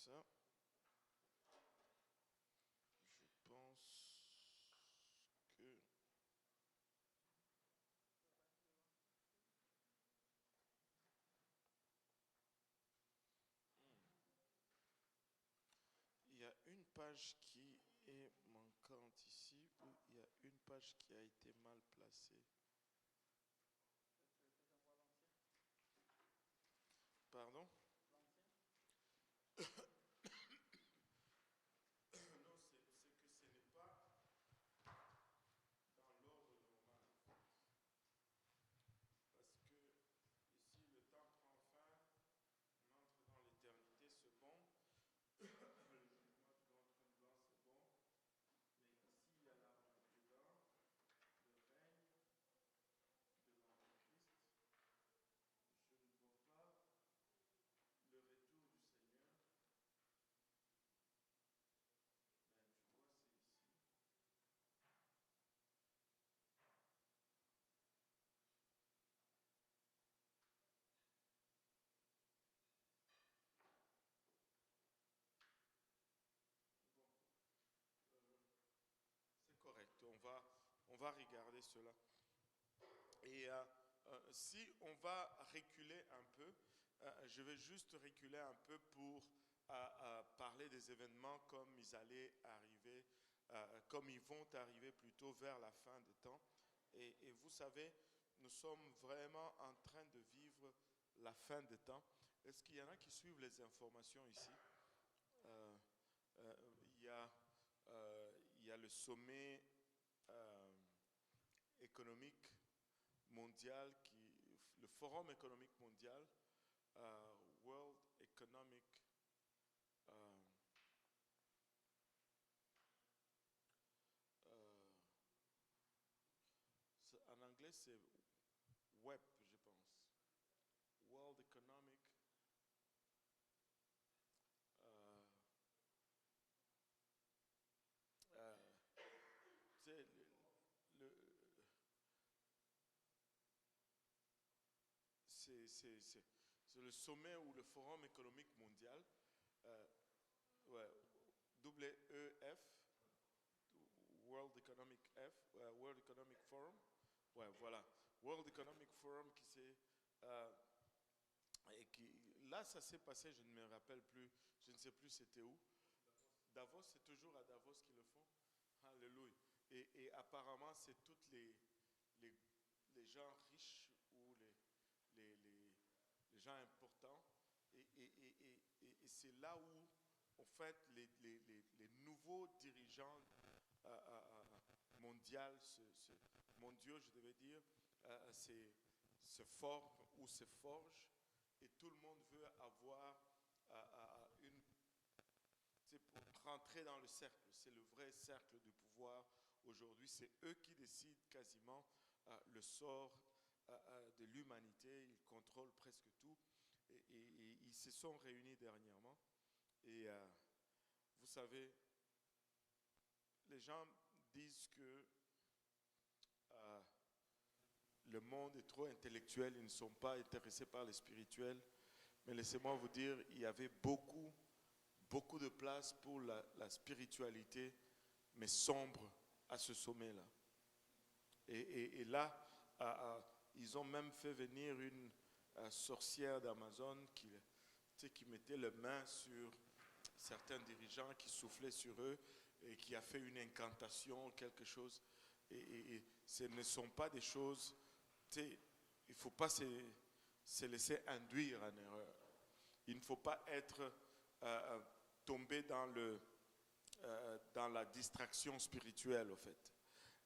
ça. Je pense que... Il y a une page qui est manquante ici, ou il y a une page qui a été mal placée. Pardon? Non, c'est que ce n'est pas dans l'ordre normal. Parce que ici, le temps prend fin, on entre dans l'éternité, c'est bon. Le jugement du grand trône blanc, c'est bon. Mais ici, il y a l'Armageddon, le règne de l'Antéchrist. Je ne vois pas le retour du Seigneur. Ben, tu vois, c'est ici. Bon, c'est correct. On va regarder cela. Et si on va reculer un peu, je vais juste reculer un peu pour parler des événements comme ils allaient arriver, comme ils vont arriver plutôt vers la fin des temps. Et vous savez, nous sommes vraiment en train de vivre la fin des temps. Est-ce qu'il y en a qui suivent les informations ici? Euh, euh, il, y a, il y a le sommet économique mondial, le Forum économique mondial, World Economic euh, en anglais c'est WEP, je pense. World Economic euh, euh, c'est c'est le sommet ou le Forum économique mondial, euh, ouais, WEF, World Economic World Economic Forum. Ouais, voilà. World Economic Forum qui s'est... et qui, là, ça s'est passé, je ne me rappelle plus, je ne sais plus c'était où. Davos, c'est toujours à Davos qu'ils le font. Alléluia. Et apparemment, c'est toutes les, les gens riches ou les gens importants. Et c'est là où, en fait, les nouveaux dirigeants mondiaux, mondiaux, je devais dire, se forment ou se forgent. Et tout le monde veut avoir une... C'est pour rentrer dans le cercle. C'est le vrai cercle du pouvoir aujourd'hui. C'est eux qui décident quasiment le sort de l'humanité. Ils contrôlent presque tout. Et ils se sont réunis dernièrement. Et vous savez, les gens disent que le monde est trop intellectuel, ils ne sont pas intéressés par le spirituel. Mais laissez-moi vous dire, il y avait beaucoup de place pour la spiritualité, mais sombre à ce sommet-là. Et là, ils ont même fait venir une sorcière d'Amazon qui mettait les mains sur certains dirigeants, qui soufflait sur eux et qui a fait une incantation, quelque chose. Et ce ne sont pas des choses, il ne faut pas se laisser induire en erreur. Il ne faut pas être tombé dans la distraction spirituelle, au fait.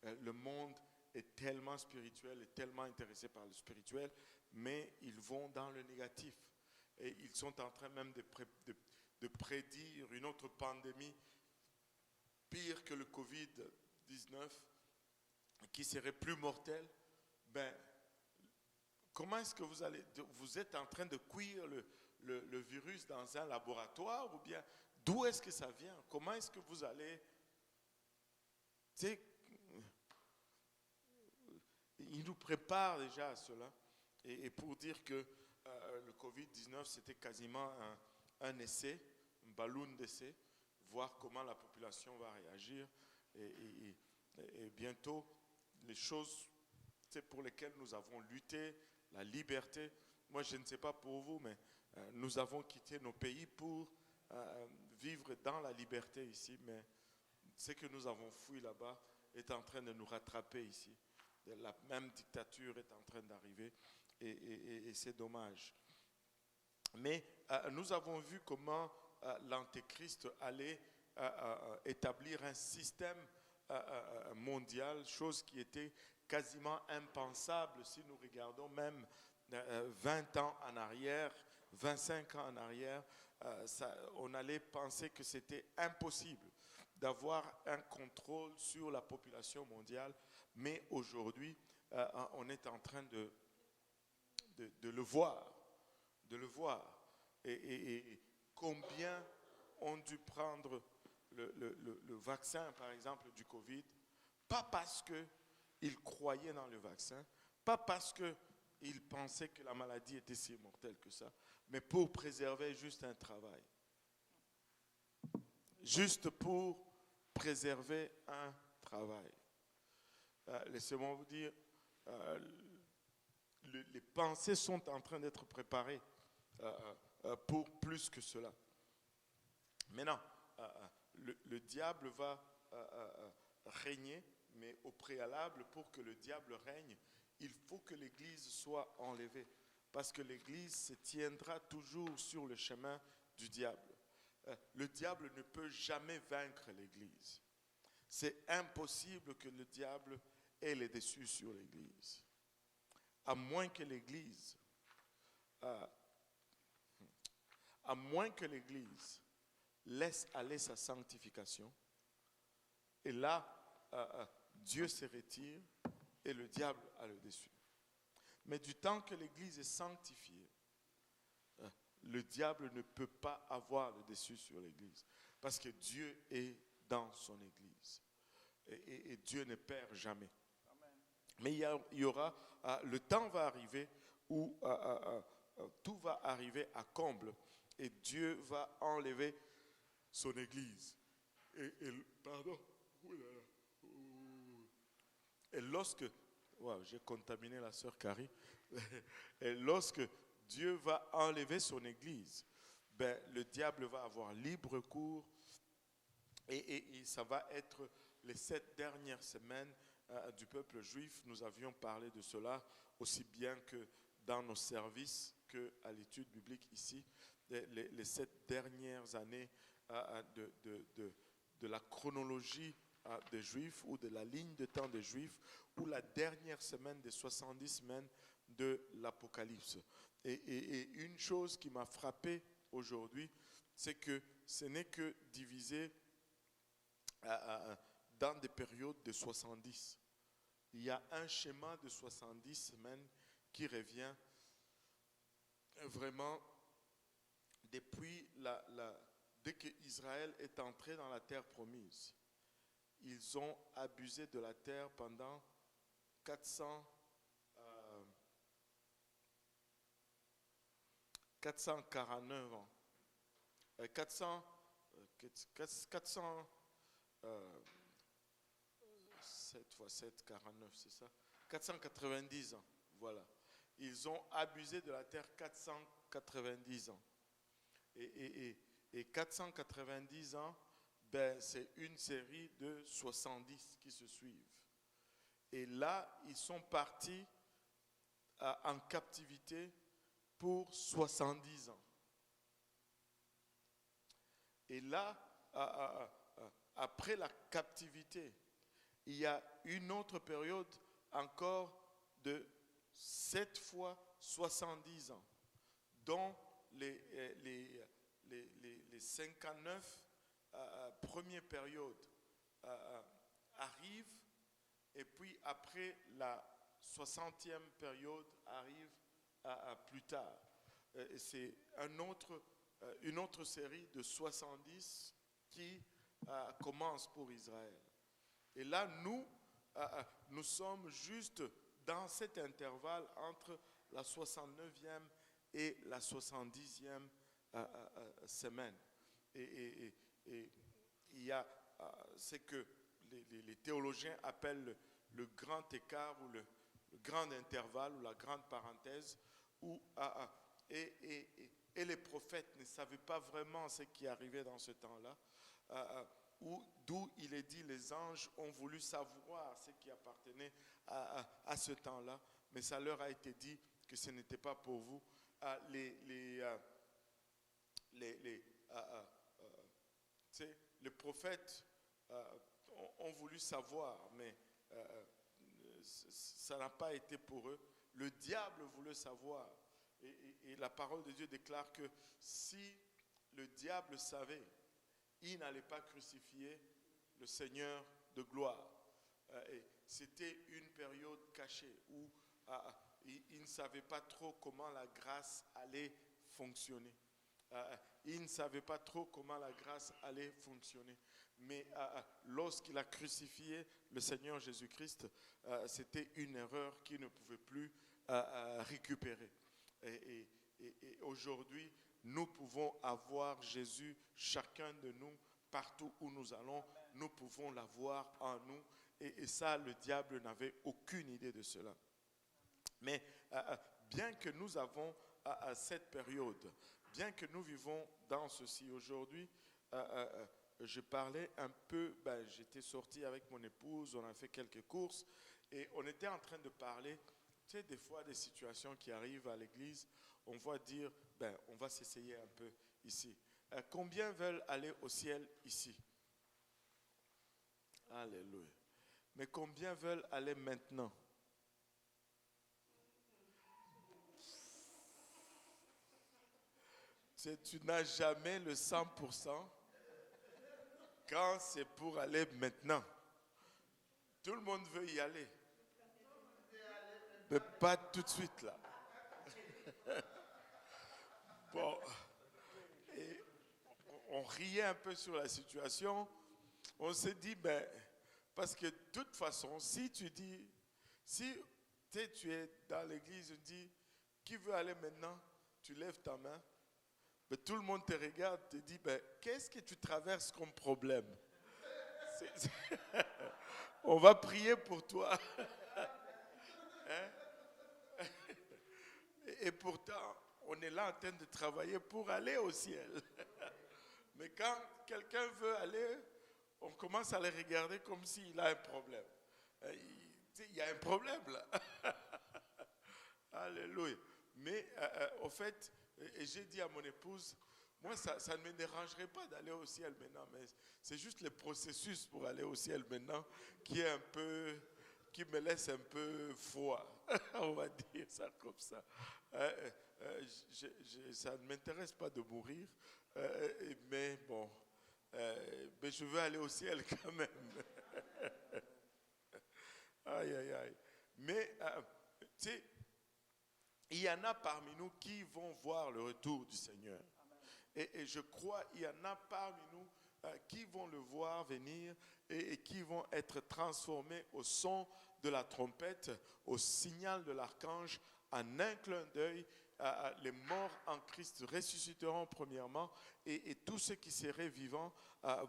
Le monde est tellement spirituel et tellement intéressé par le spirituel, mais ils vont dans le négatif. Et ils sont en train même de prédire une autre pandémie pire que le Covid-19, qui serait plus mortelle. Ben, comment est-ce que vous êtes en train de cuire le virus dans un laboratoire, ou bien d'où est-ce que ça vient? Comment est-ce que vous allez... Tu sais, il nous prépare déjà à cela. Et pour dire que le Covid-19, c'était quasiment un essai, ballon d'essai, voir comment la population va réagir. Et bientôt, les choses pour lesquelles nous avons lutté, la liberté. Moi, je ne sais pas pour vous, mais nous avons quitté nos pays pour vivre dans la liberté ici. Mais ce que nous avons fui là-bas est en train de nous rattraper ici. La même dictature est en train d'arriver et c'est dommage. Mais nous avons vu comment l'Antéchrist allait établir un système mondial, chose qui était quasiment impensable si nous regardons même 20 ans en arrière, 25 ans en arrière, on allait penser que c'était impossible d'avoir un contrôle sur la population mondiale, mais aujourd'hui, on est en train de le voir, Et combien ont dû prendre le vaccin, par exemple, du Covid, pas parce qu'ils croyaient dans le vaccin, pas parce qu'ils pensaient que la maladie était si mortelle que ça, mais pour préserver juste un travail. Juste pour préserver un travail. Laissez-moi vous dire, les pensées sont en train d'être préparées pour plus que cela. Maintenant, le diable va régner, mais au préalable, pour que le diable règne, il faut que l'Église soit enlevée, parce que l'Église se tiendra toujours sur le chemin du diable. Le diable ne peut jamais vaincre l'Église. C'est impossible que le diable ait le dessus sur l'Église. À moins que l'Église laisse aller sa sanctification, et là, Dieu se retire et le diable a le dessus. Mais du temps que l'Église est sanctifiée, le diable ne peut pas avoir le dessus sur l'Église, parce que Dieu est dans son Église. Et Dieu ne perd jamais. Amen. Mais il y aura, le temps va arriver où tout va arriver à comble et Dieu va enlever son Église. Et lorsque, j'ai contaminé la sœur Carrie, et lorsque Dieu va enlever son Église, le diable va avoir libre cours et ça va être les 7 dernières semaines du peuple juif. Nous avions parlé de cela aussi bien que dans nos services qu'à l'étude biblique ici. Les 7 dernières années de la chronologie des Juifs ou de la ligne de temps des Juifs ou la dernière semaine des 70 semaines de l'Apocalypse. Et une chose qui m'a frappé aujourd'hui, c'est que ce n'est que divisé dans des périodes de 70. Il y a un schéma de 70 semaines qui revient vraiment depuis dès qu'Israël est entré dans la terre promise. Ils ont abusé de la terre pendant 449 ans. 7 fois 7, 49, c'est ça? 490 ans, voilà. Ils ont abusé de la terre 490 ans. Et 490 ans, c'est une série de 70 qui se suivent. Et là, ils sont partis en captivité pour 70 ans. Et là, après la captivité, il y a une autre période encore de 7 fois 70 ans, dont les 59 premières périodes arrivent, et puis après la 60e période arrive plus tard. C'est une autre série de 70 qui commence pour Israël. Et là, nous sommes juste dans cet intervalle entre la 69e et la 70e semaine. et il y a ce que les théologiens appellent le grand écart ou le grand intervalle ou la grande parenthèse où et les prophètes ne savaient pas vraiment ce qui arrivait dans ce temps-là, d'où il est dit les anges ont voulu savoir ce qui appartenait à ce temps-là, mais ça leur a été dit que ce n'était pas pour vous. Les prophètes ont voulu savoir, mais ça n'a pas été pour eux. Le diable voulait savoir. Et la parole de Dieu déclare que si le diable savait, il n'allait pas crucifier le Seigneur de gloire. C'était une période cachée où il ne savait pas trop comment la grâce allait fonctionner. Il ne savait pas trop comment la grâce allait fonctionner. Mais lorsqu'il a crucifié le Seigneur Jésus-Christ, c'était une erreur qu'il ne pouvait plus récupérer. Et aujourd'hui, nous pouvons avoir Jésus, chacun de nous, partout où nous allons, nous pouvons l'avoir en nous. Et ça, le diable n'avait aucune idée de cela. Mais bien que nous avons cette période, bien que nous vivons dans ceci aujourd'hui, je parlais un peu, j'étais sorti avec mon épouse, on a fait quelques courses et on était en train de parler, tu sais, des fois des situations qui arrivent à l'église, on va dire, on va s'essayer un peu ici. Combien veulent aller au ciel ici? Alléluia. Mais combien veulent aller maintenant? Tu n'as jamais le 100% quand c'est pour aller maintenant. Tout le monde veut y aller. Mais pas tout de suite là. Bon. Et on riait un peu sur la situation. On s'est dit, parce que de toute façon, si tu es dans l'église, on dit, qui veut aller maintenant? Tu lèves ta main. Mais tout le monde te regarde, te dit, qu'est-ce que tu traverses comme problème? On va prier pour toi. Hein? Et pourtant, on est là en train de travailler pour aller au ciel. Mais quand quelqu'un veut aller, on commence à le regarder comme s'il a un problème. Il y a un problème là. Alléluia. Mais au fait, et j'ai dit à mon épouse, moi ça ne me dérangerait pas d'aller au ciel maintenant, mais c'est juste le processus pour aller au ciel maintenant qui me laisse un peu froid. On va dire ça comme ça. Ça ne m'intéresse pas de mourir, mais bon, mais je veux aller au ciel quand même. Aïe, aïe, aïe. Mais, tu sais, il y en a parmi nous qui vont voir le retour du Seigneur. Et je crois qu'il y en a parmi nous qui vont le voir venir et qui vont être transformés au son de la trompette, au signal de l'archange, en un clin d'œil. Les morts en Christ ressusciteront premièrement et tous ceux qui seraient vivants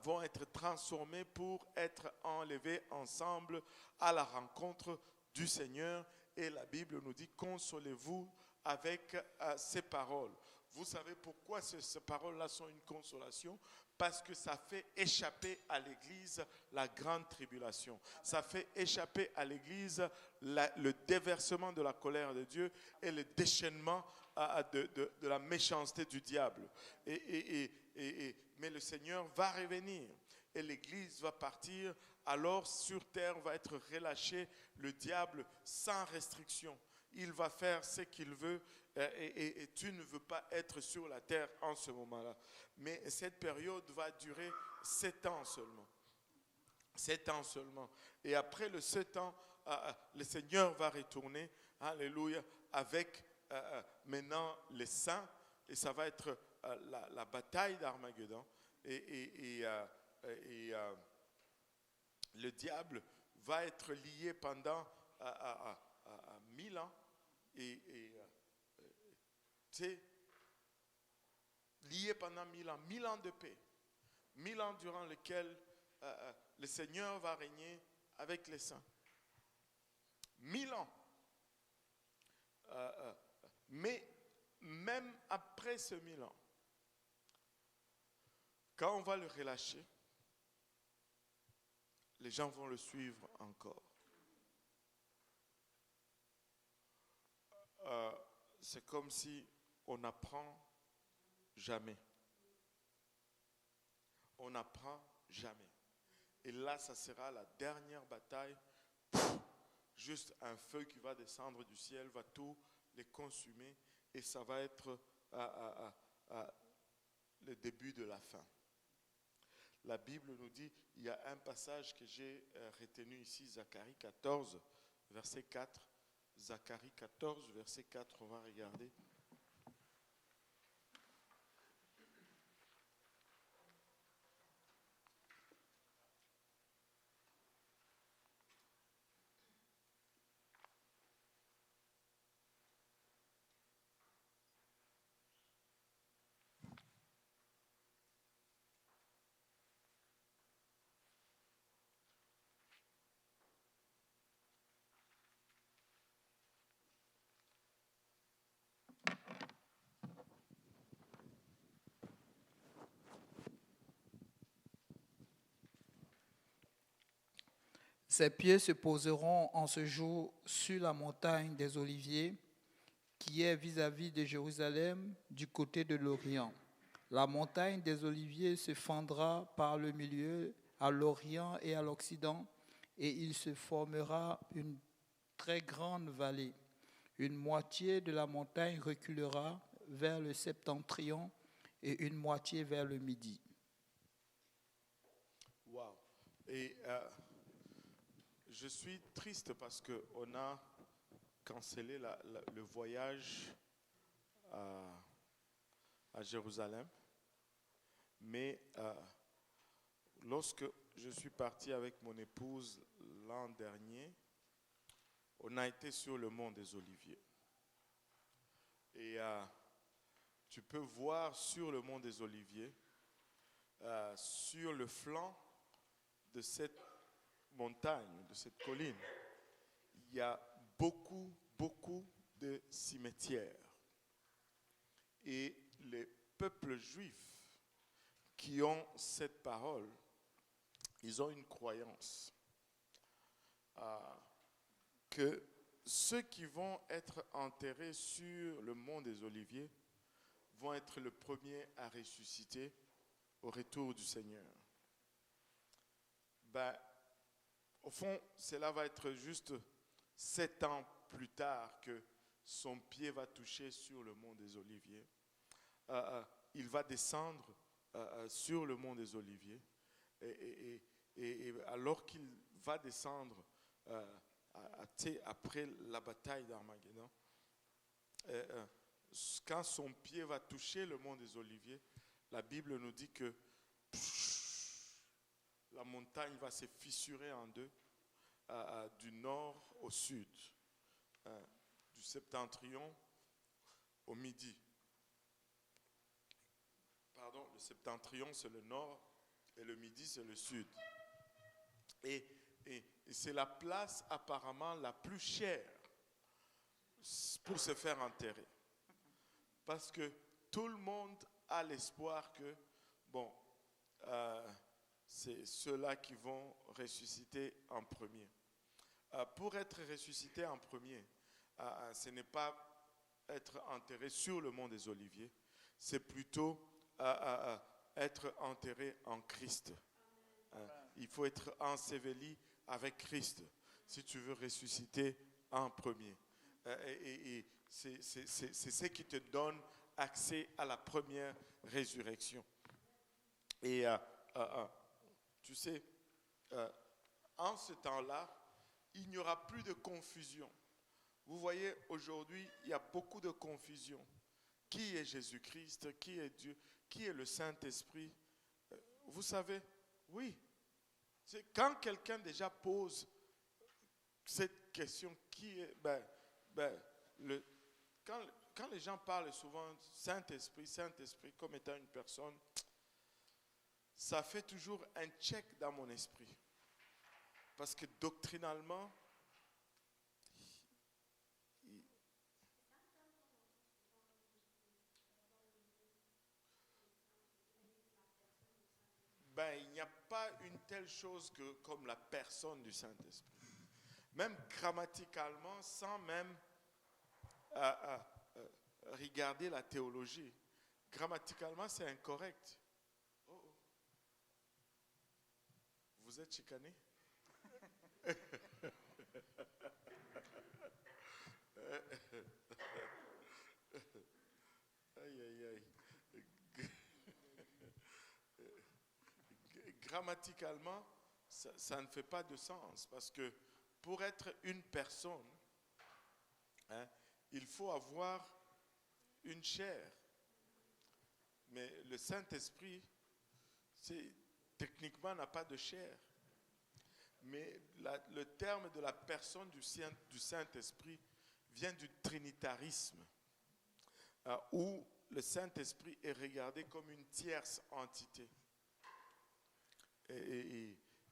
vont être transformés pour être enlevés ensemble à la rencontre du Seigneur. Et la Bible nous dit, consolez-vous avec ces paroles. Vous savez pourquoi ces paroles-là sont une consolation? Parce que ça fait échapper à l'Église la grande tribulation. Ça fait échapper à l'Église le déversement de la colère de Dieu et le déchaînement de la méchanceté du diable. Mais le Seigneur va revenir et l'Église va partir. Alors sur terre va être relâché le diable sans restriction. Il va faire ce qu'il veut et tu ne veux pas être sur la terre en ce moment-là. Mais cette période va durer 7 ans seulement. 7 ans seulement. Et après le 7 ans, le Seigneur va retourner, alléluia, avec maintenant les saints. Et ça va être la bataille d'Armageddon. Et le diable va être lié pendant 1000 ans. Tu sais, lié pendant 1000 ans de paix. 1000 ans durant lesquels le Seigneur va régner avec les saints. 1000 ans. Mais même après ce 1000 ans, quand on va le relâcher, les gens vont le suivre encore. C'est comme si on n'apprend jamais. On n'apprend jamais. Et là, ça sera la dernière bataille. Juste un feu qui va descendre du ciel, va tout les consumer. Et ça va être le début de la fin. La Bible nous dit, il y a un passage que j'ai retenu ici, Zacharie 14, verset 4. Zacharie 14, verset 4, on va regarder. Ses pieds se poseront en ce jour sur la montagne des Oliviers, qui est vis-à-vis de Jérusalem, du côté de l'Orient. La montagne des Oliviers se fendra par le milieu à l'Orient et à l'Occident, et il se formera une très grande vallée. Une moitié de la montagne reculera vers le septentrion et une moitié vers le midi. Wow. Et je suis triste parce qu'on a cancellé le voyage à Jérusalem. Mais lorsque je suis parti avec mon épouse l'an dernier, on a été sur le mont des Oliviers. Et tu peux voir sur le mont des Oliviers, sur le flanc de cette montagne, de cette colline, il y a beaucoup de cimetières. Et les peuples juifs qui ont cette parole, ils ont une croyance que ceux qui vont être enterrés sur le mont des Oliviers vont être les premiers à ressusciter au retour du Seigneur. Au fond, cela va être juste 7 ans plus tard que son pied va toucher sur le mont des Oliviers. Il va descendre sur le mont des Oliviers. Et alors qu'il va descendre après la bataille d'Armageddon, quand son pied va toucher le mont des Oliviers, la Bible nous dit que la montagne va se fissurer en deux, du nord au sud, du septentrion au midi. Pardon, le septentrion c'est le nord et le midi c'est le sud. Et c'est la place apparemment la plus chère pour se faire enterrer. Parce que tout le monde a l'espoir que, c'est ceux-là qui vont ressusciter en premier. Pour être ressuscité en premier, ce n'est pas être enterré sur le mont des Oliviers, c'est plutôt être enterré en Christ. Il faut être enseveli avec Christ si tu veux ressusciter en premier. Et c'est ce qui te donne accès à la première résurrection. Et tu sais, en ce temps-là, il n'y aura plus de confusion. Vous voyez, aujourd'hui, il y a beaucoup de confusion. Qui est Jésus-Christ? Qui est Dieu? Qui est le Saint-Esprit? Vous savez, oui. C'est quand quelqu'un déjà pose cette question, qui est, quand les gens parlent souvent Saint-Esprit comme étant une personne, ça fait toujours un check dans mon esprit. Parce que doctrinalement, il n'y a pas une telle chose que comme la personne du Saint-Esprit. Même grammaticalement, sans même regarder la théologie. Grammaticalement, c'est incorrect. Oh, oh. Vous êtes chicané? Aïe, aïe, aïe. Grammaticalement, ça ne fait pas de sens parce que pour être une personne, il faut avoir une chair. Mais le Saint-Esprit, techniquement, n'a pas de chair. Mais le terme de la personne du Saint-Esprit vient du trinitarisme, où le Saint-Esprit est regardé comme une tierce entité.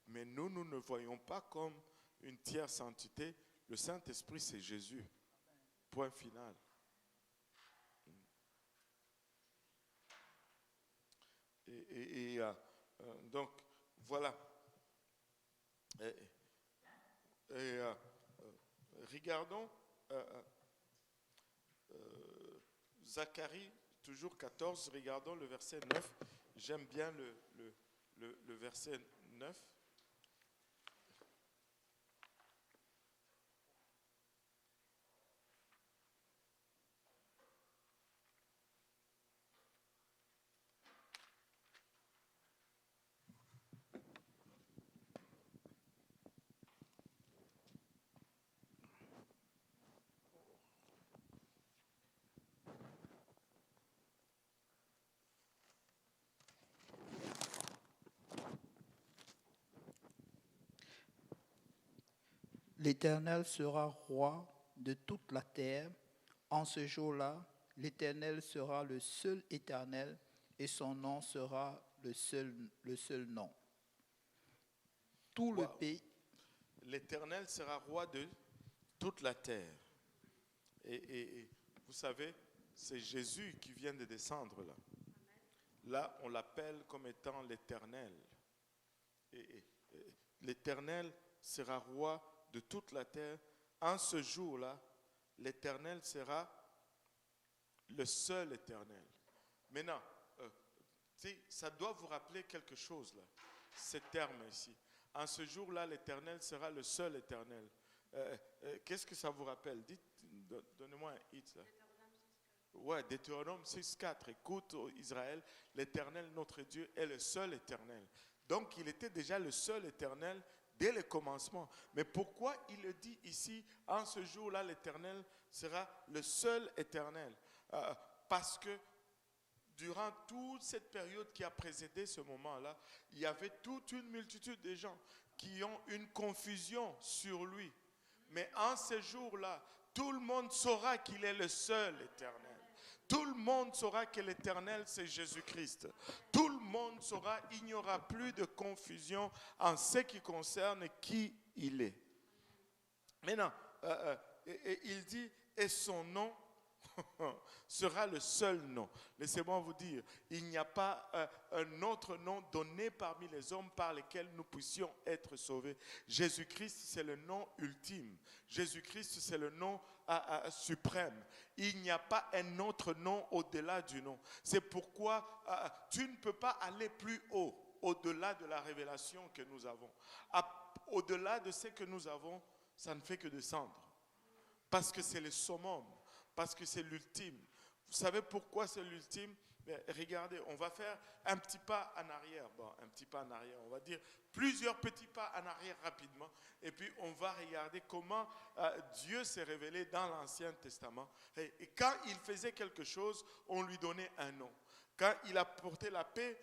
Mais nous ne voyons pas comme une tierce entité. Le Saint-Esprit, c'est Jésus. Point final. Donc, voilà. Regardons Zacharie, toujours 14, regardons le verset 9. J'aime bien le verset 9. L'Éternel sera roi de toute la terre. En ce jour-là, l'Éternel sera le seul Éternel et son nom sera le seul nom. Tout le pays. L'Éternel sera roi de toute la terre. Et vous savez, c'est Jésus qui vient de descendre là. Là, on l'appelle comme étant l'Éternel. Et l'Éternel sera roi de toute la terre. En ce jour-là, l'Éternel sera le seul Éternel. Maintenant, ça doit vous rappeler quelque chose là, ce terme ici. En ce jour-là, l'Éternel sera le seul Éternel. Qu'est-ce que ça vous rappelle? Dites, donnez-moi un hit là. Ouais, Deutéronome 6,4. Écoute, Israël, l'Éternel, notre Dieu, est le seul Éternel. Donc, il était déjà le seul Éternel dès le commencement. Mais pourquoi il le dit ici, en ce jour-là, l'Éternel sera le seul Éternel? Parce que durant toute cette période qui a précédé ce moment-là, il y avait toute une multitude de gens qui ont une confusion sur lui. Mais en ce jour-là, tout le monde saura qu'il est le seul Éternel. Tout le monde saura que l'Éternel, c'est Jésus-Christ. Tout le monde saura, il n'y aura plus de confusion en ce qui concerne qui il est. Maintenant, il dit, et son nom sera le seul nom. Laissez-moi vous dire, il n'y a pas un autre nom donné parmi les hommes par lesquels nous puissions être sauvés. Jésus-Christ, c'est le nom ultime. Jésus-Christ, c'est le nom suprême. Il n'y a pas un autre nom au-delà du nom. C'est pourquoi tu ne peux pas aller plus haut, au-delà de la révélation que nous avons. Au-delà de ce que nous avons, ça ne fait que descendre. Parce que c'est le summum. Parce que c'est l'ultime. Vous savez pourquoi c'est l'ultime? Regardez, on va faire un petit pas en arrière. Bon, un petit pas en arrière, on va dire plusieurs petits pas en arrière rapidement. Et puis, on va regarder comment Dieu s'est révélé dans l'Ancien Testament. Et quand il faisait quelque chose, on lui donnait un nom. Quand il apportait la paix,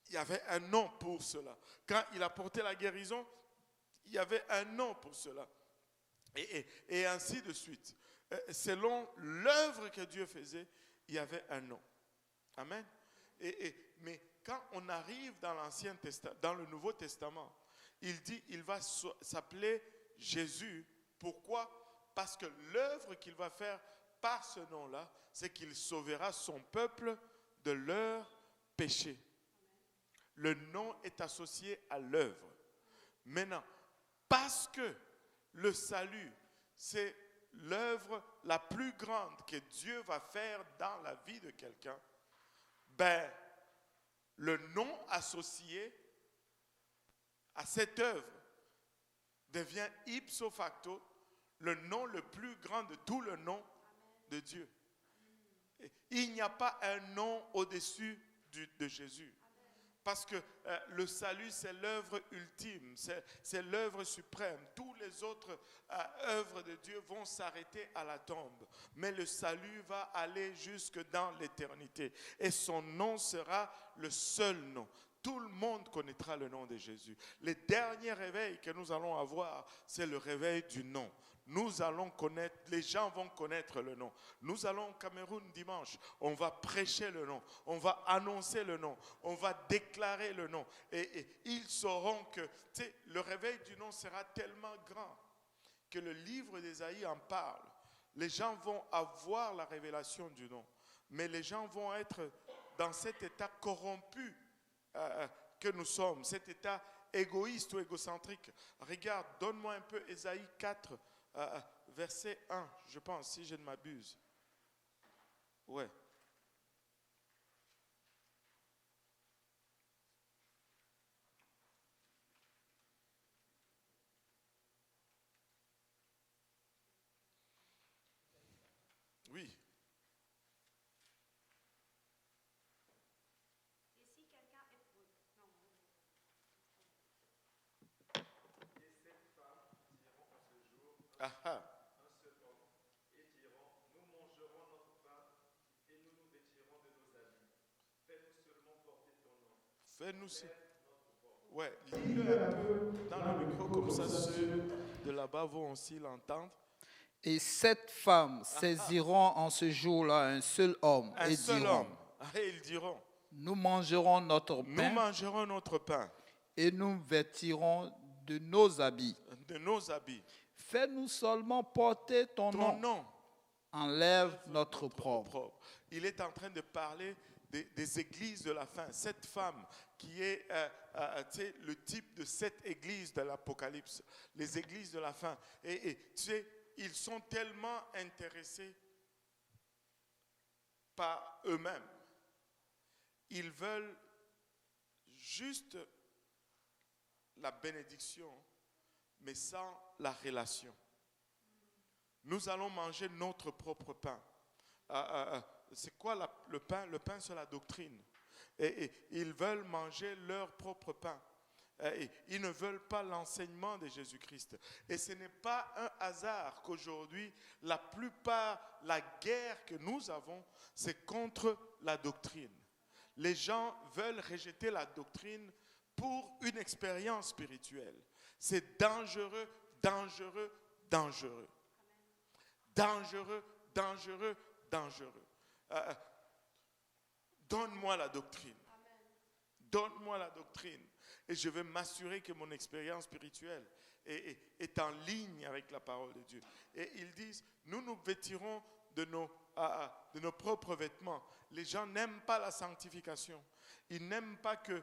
il y avait un nom pour cela. Quand il apportait la guérison, il y avait un nom pour cela. Et ainsi de suite. Selon l'œuvre que Dieu faisait, il y avait un nom. Amen. Mais quand on arrive dans l'Ancien Testament, dans le Nouveau Testament, il dit il va s'appeler Jésus. Pourquoi? Parce que l'œuvre qu'il va faire par ce nom-là, c'est qu'il sauvera son peuple de leurs péchés. Le nom est associé à l'œuvre. Maintenant, parce que le salut, c'est l'œuvre la plus grande que Dieu va faire dans la vie de quelqu'un, ben, le nom associé à cette œuvre devient ipso facto le nom le plus grand de tout le nom de Dieu. Il n'y a pas un nom au-dessus de Jésus. Parce que le salut, c'est l'œuvre ultime, c'est l'œuvre suprême. Tous les autres œuvres de Dieu vont s'arrêter à la tombe. Mais le salut va aller jusque dans l'éternité. Et son nom sera le seul nom. Tout le monde connaîtra le nom de Jésus. Le dernier réveil que nous allons avoir, c'est le réveil du nom. Nous allons connaître, les gens vont connaître le nom. Nous allons au Cameroun dimanche, on va prêcher le nom, on va annoncer le nom, on va déclarer le nom. Et ils sauront que le réveil du nom sera tellement grand que le livre d'Ésaïe en parle. Les gens vont avoir la révélation du nom, mais les gens vont être dans cet état corrompu que nous sommes, cet état égoïste ou égocentrique. Regarde, donne-moi un peu Ésaïe 4, verset 1, je pense, si je ne m'abuse. Ouais. Oui. Et si quelqu'un est pour... Non. Et cette femme diront en ce jour Ah, ah. un seul homme, et diront, nous mangerons notre pain et nous nous vêtirons de nos habits. Fais-nous seulement porter ton nom. Fais-nous ça. Lève notre voix. Ouais, lis-le un peu dans le micro, comme ça ceux de là-bas vont aussi l'entendre. Et 7 femmes saisiront en ce jour-là un seul homme Un et seul diront, homme. Et ils diront, nous mangerons notre nous pain mangerons notre pain, et nous vêtirons de nos habits. de nos habits. Fais-nous seulement porter ton Ton nom. nom Enlève notre propre. propre. Il est en train de parler des églises de la fin. Cette femme qui est le type de cette église de l'Apocalypse, les églises de la fin. Et tu sais, ils sont tellement intéressés par eux-mêmes. Ils veulent juste la bénédiction, mais sans la relation. Nous allons manger notre propre pain. C'est quoi le pain? Le pain, c'est la doctrine. Et ils veulent manger leur propre pain. Et ils ne veulent pas l'enseignement de Jésus-Christ. Et ce n'est pas un hasard qu'aujourd'hui, la guerre que nous avons, c'est contre la doctrine. Les gens veulent rejeter la doctrine pour une expérience spirituelle. C'est dangereux, dangereux, dangereux. Dangereux, dangereux, dangereux. Donne-moi la doctrine. Donne-moi la doctrine. Et je vais m'assurer que mon expérience spirituelle est en ligne avec la parole de Dieu. Et ils disent, nous nous vêtirons de nos propres vêtements. Les gens n'aiment pas la sanctification. Ils n'aiment pas que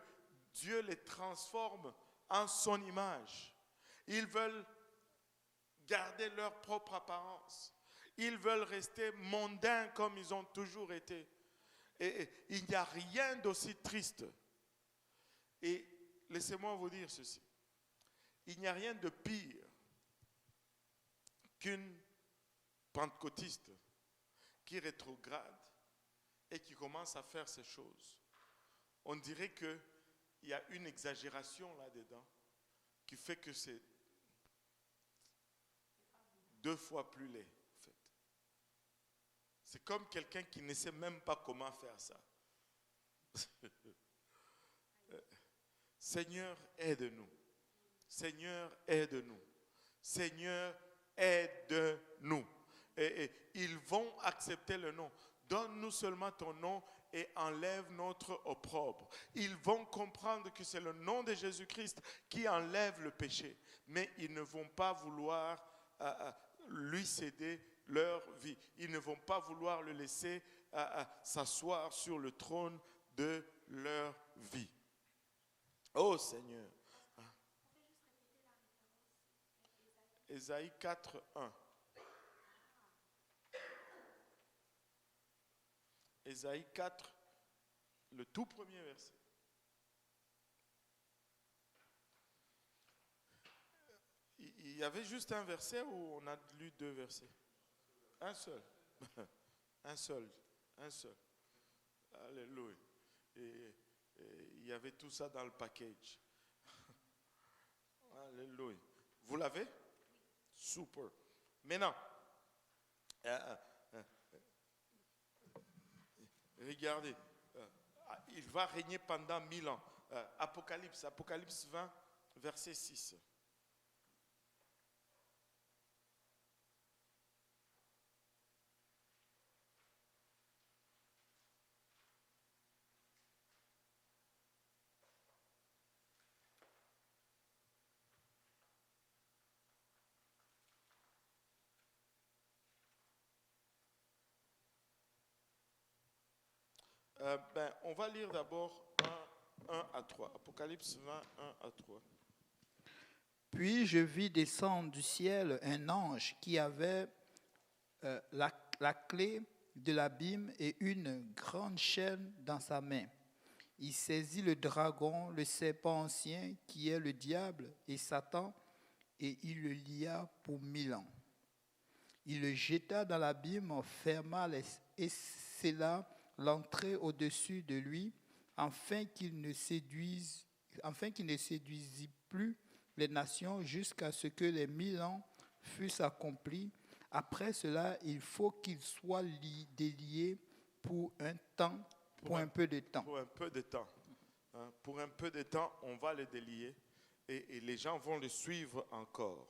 Dieu les transforme en son image. Ils veulent garder leur propre apparence. Ils veulent rester mondains comme ils ont toujours été. Et il n'y a rien d'aussi triste. Et laissez-moi vous dire ceci. Il n'y a rien de pire qu'une pentecôtiste qui rétrograde et qui commence à faire ces choses. On dirait qu'il y a une exagération là-dedans qui fait que c'est 2 fois plus laid. En fait. C'est comme quelqu'un qui ne sait même pas comment faire ça. Seigneur, aide-nous. Seigneur, aide-nous. Seigneur, aide-nous. Et ils vont accepter le nom. Donne-nous seulement ton nom et enlève notre opprobre. Ils vont comprendre que c'est le nom de Jésus-Christ qui enlève le péché, mais ils ne vont pas vouloir lui céder leur vie. Ils ne vont pas vouloir le laisser s'asseoir sur le trône de leur vie. Oh Seigneur. Ésaïe 4, 1. Ésaïe 4, le tout premier verset. Il y avait juste un verset ou on a lu deux versets? Un seul. Un seul. Un seul. Alléluia. Et il y avait tout ça dans le package. Alléluia. Vous l'avez? Super. Maintenant, regardez, il va régner pendant 1000 ans. Apocalypse 20, verset 6. On va lire d'abord 1 à 3. Apocalypse 20, 1 à 3. Puis je vis descendre du ciel un ange qui avait la clé de l'abîme et une grande chaîne dans sa main. Il saisit le dragon, le serpent ancien, qui est le diable et Satan, et il le lia pour 1000 ans. Il le jeta dans l'abîme, ferma et scella l'entrée au-dessus de lui, afin qu'il ne séduisît plus les nations jusqu'à ce que les 1000 ans fussent accomplis. Après cela, il faut qu'il soit délié pour un temps, pour un peu de temps. Pour un peu de temps. Pour un peu de temps, on va le délier et les gens vont le suivre encore.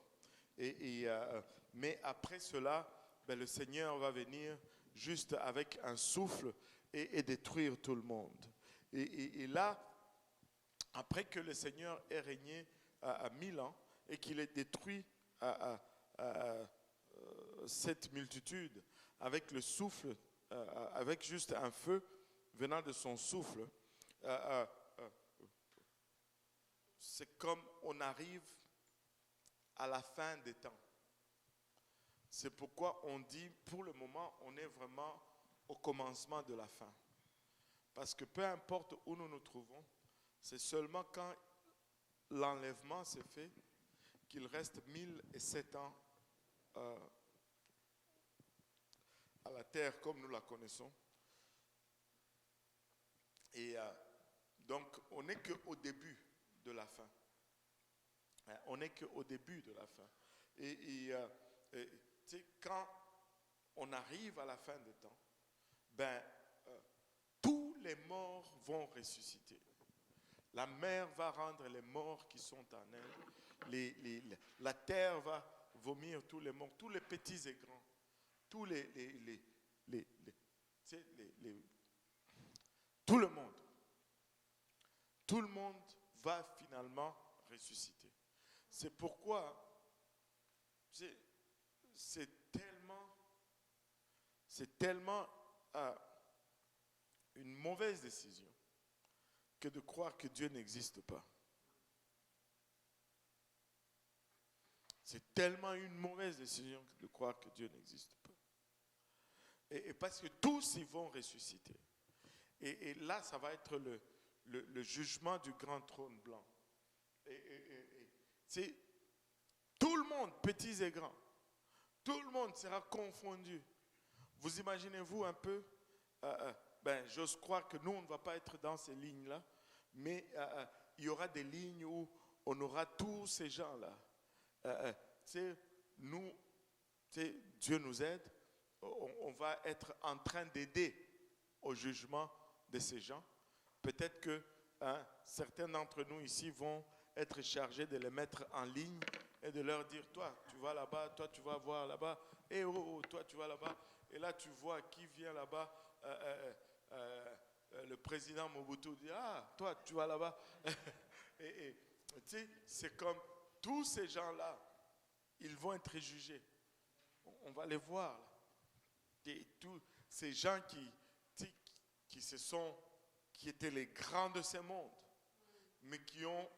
Mais après cela, le Seigneur va venir juste avec un souffle et détruire tout le monde. Et là, après que le Seigneur ait régné à 1000 ans et qu'il ait détruit cette multitude avec le souffle, avec juste un feu venant de son souffle, c'est comme on arrive à la fin des temps. C'est pourquoi on dit, pour le moment, on est vraiment au commencement de la fin. Parce que peu importe où nous nous trouvons, c'est seulement quand l'enlèvement s'est fait qu'il reste 1007 ans à la terre comme nous la connaissons. Et donc, on n'est qu'au début de la fin. On n'est qu'au début de la fin. Et quand on arrive à la fin des temps, tous les morts vont ressusciter. La mer va rendre les morts qui sont en elle. La terre va vomir tous les morts, tous les petits et grands, tous tout le monde. Tout le monde va finalement ressusciter. C'est pourquoi c'est tellement une mauvaise décision que de croire que Dieu n'existe pas. C'est tellement une mauvaise décision que de croire que Dieu n'existe pas. Et parce que tous ils vont ressusciter. Et là, ça va être le jugement du grand trône blanc. C'est tout le monde, petits et grands, tout le monde sera confondu. Vous imaginez-vous un peu, j'ose croire que nous, on ne va pas être dans ces lignes-là, mais il y aura des lignes où on aura tous ces gens-là. Dieu nous aide, on va être en train d'aider au jugement de ces gens. Peut-être que certains d'entre nous ici vont être chargés de les mettre en ligne et de leur dire, toi, tu vas là-bas, toi, tu vas voir là-bas, et toi, tu vas là-bas. Et là, tu vois qui vient là-bas le président Mobutu dit, ah, toi, tu vas là-bas. et tu sais, c'est comme tous ces gens-là, ils vont être jugés. On va les voir. Là. Et tous ces gens qui étaient les grands de ce monde, mais qui ont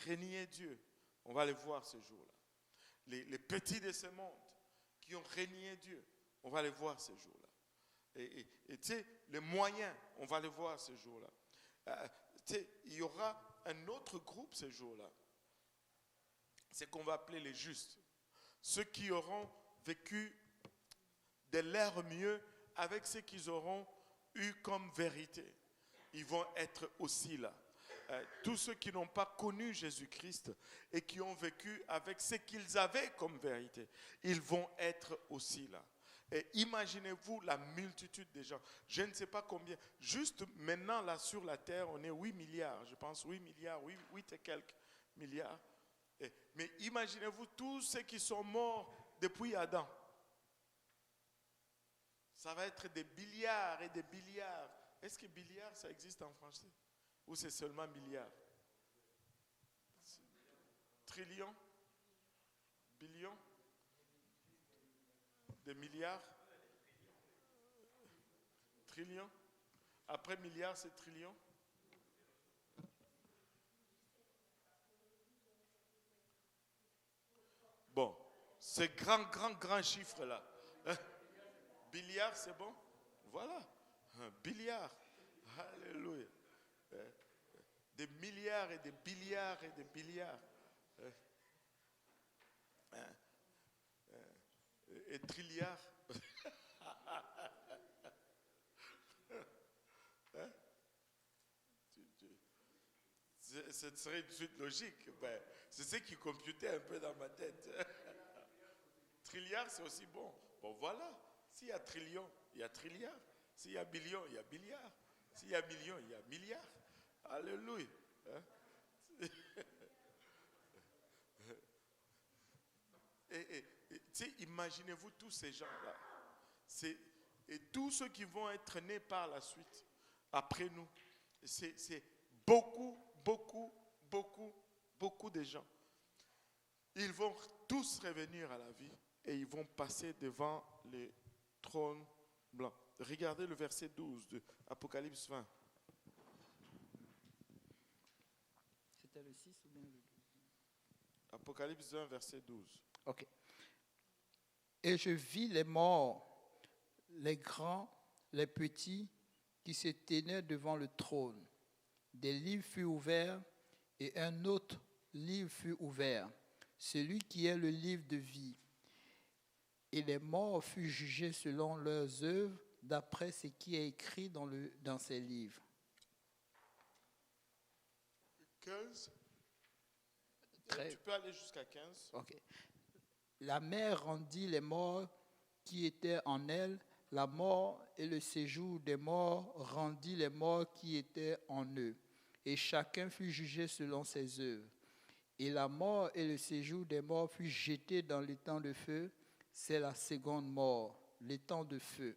régné Dieu. On va les voir ce jour-là. Les petits de ce monde qui ont régné Dieu, on va les voir ce jour-là. Et tu sais, les moyens, on va les voir ce jour-là. Il y aura un autre groupe ce jour-là. C'est qu'on va appeler les justes. Ceux qui auront vécu de l'air mieux avec ce qu'ils auront eu comme vérité. Ils vont être aussi là. Tous ceux qui n'ont pas connu Jésus-Christ et qui ont vécu avec ce qu'ils avaient comme vérité, ils vont être aussi là. Et imaginez-vous la multitude de gens. Je ne sais pas combien. Juste maintenant, là, sur la terre, on est 8 milliards. Je pense 8 milliards, 8 et quelques milliards. Mais imaginez-vous tous ceux qui sont morts depuis Adam. Ça va être des milliards et des milliards. Est-ce que milliard, ça existe en français? Ou c'est seulement milliards? Trillions? Billions? Des milliards? Trillions? Après milliards, c'est trillions? Bon, ces grands chiffres-là. Billiard, c'est bon? Voilà. Billiard. Alléluia. Des milliards et des billiards et des billiards. Et trilliards. Ce serait une suite logique. Ben, c'est ce qui computait un peu dans ma tête. Trilliard, c'est aussi bon. Bon, voilà. S'il y a trillion, il y a trilliard. S'il y a billion, il y a billiard. S'il y a million, il y a milliard. Alléluia. Imaginez-vous tous ces gens-là. Et tous ceux qui vont être nés par la suite, après nous. C'est beaucoup de gens. Ils vont tous revenir à la vie et ils vont passer devant le trône blanc. Regardez le verset 12 de Apocalypse 20. C'était le 6 ou bien le 12? Apocalypse 20, verset 12. Ok. Et je vis les morts, les grands, les petits, qui se tenaient devant le trône. Des livres furent ouverts et un autre livre fut ouvert, celui qui est le livre de vie. Et les morts furent jugés selon leurs œuvres, d'après ce qui est écrit dans ces livres. 15. Très- Tu peux aller jusqu'à 15. Ok. La mer rendit les morts qui étaient en elle, la mort et le séjour des morts rendit les morts qui étaient en eux, et chacun fut jugé selon ses œuvres. Et la mort et le séjour des morts furent jetés dans l'étang de feu, c'est la seconde mort, l'étang de feu.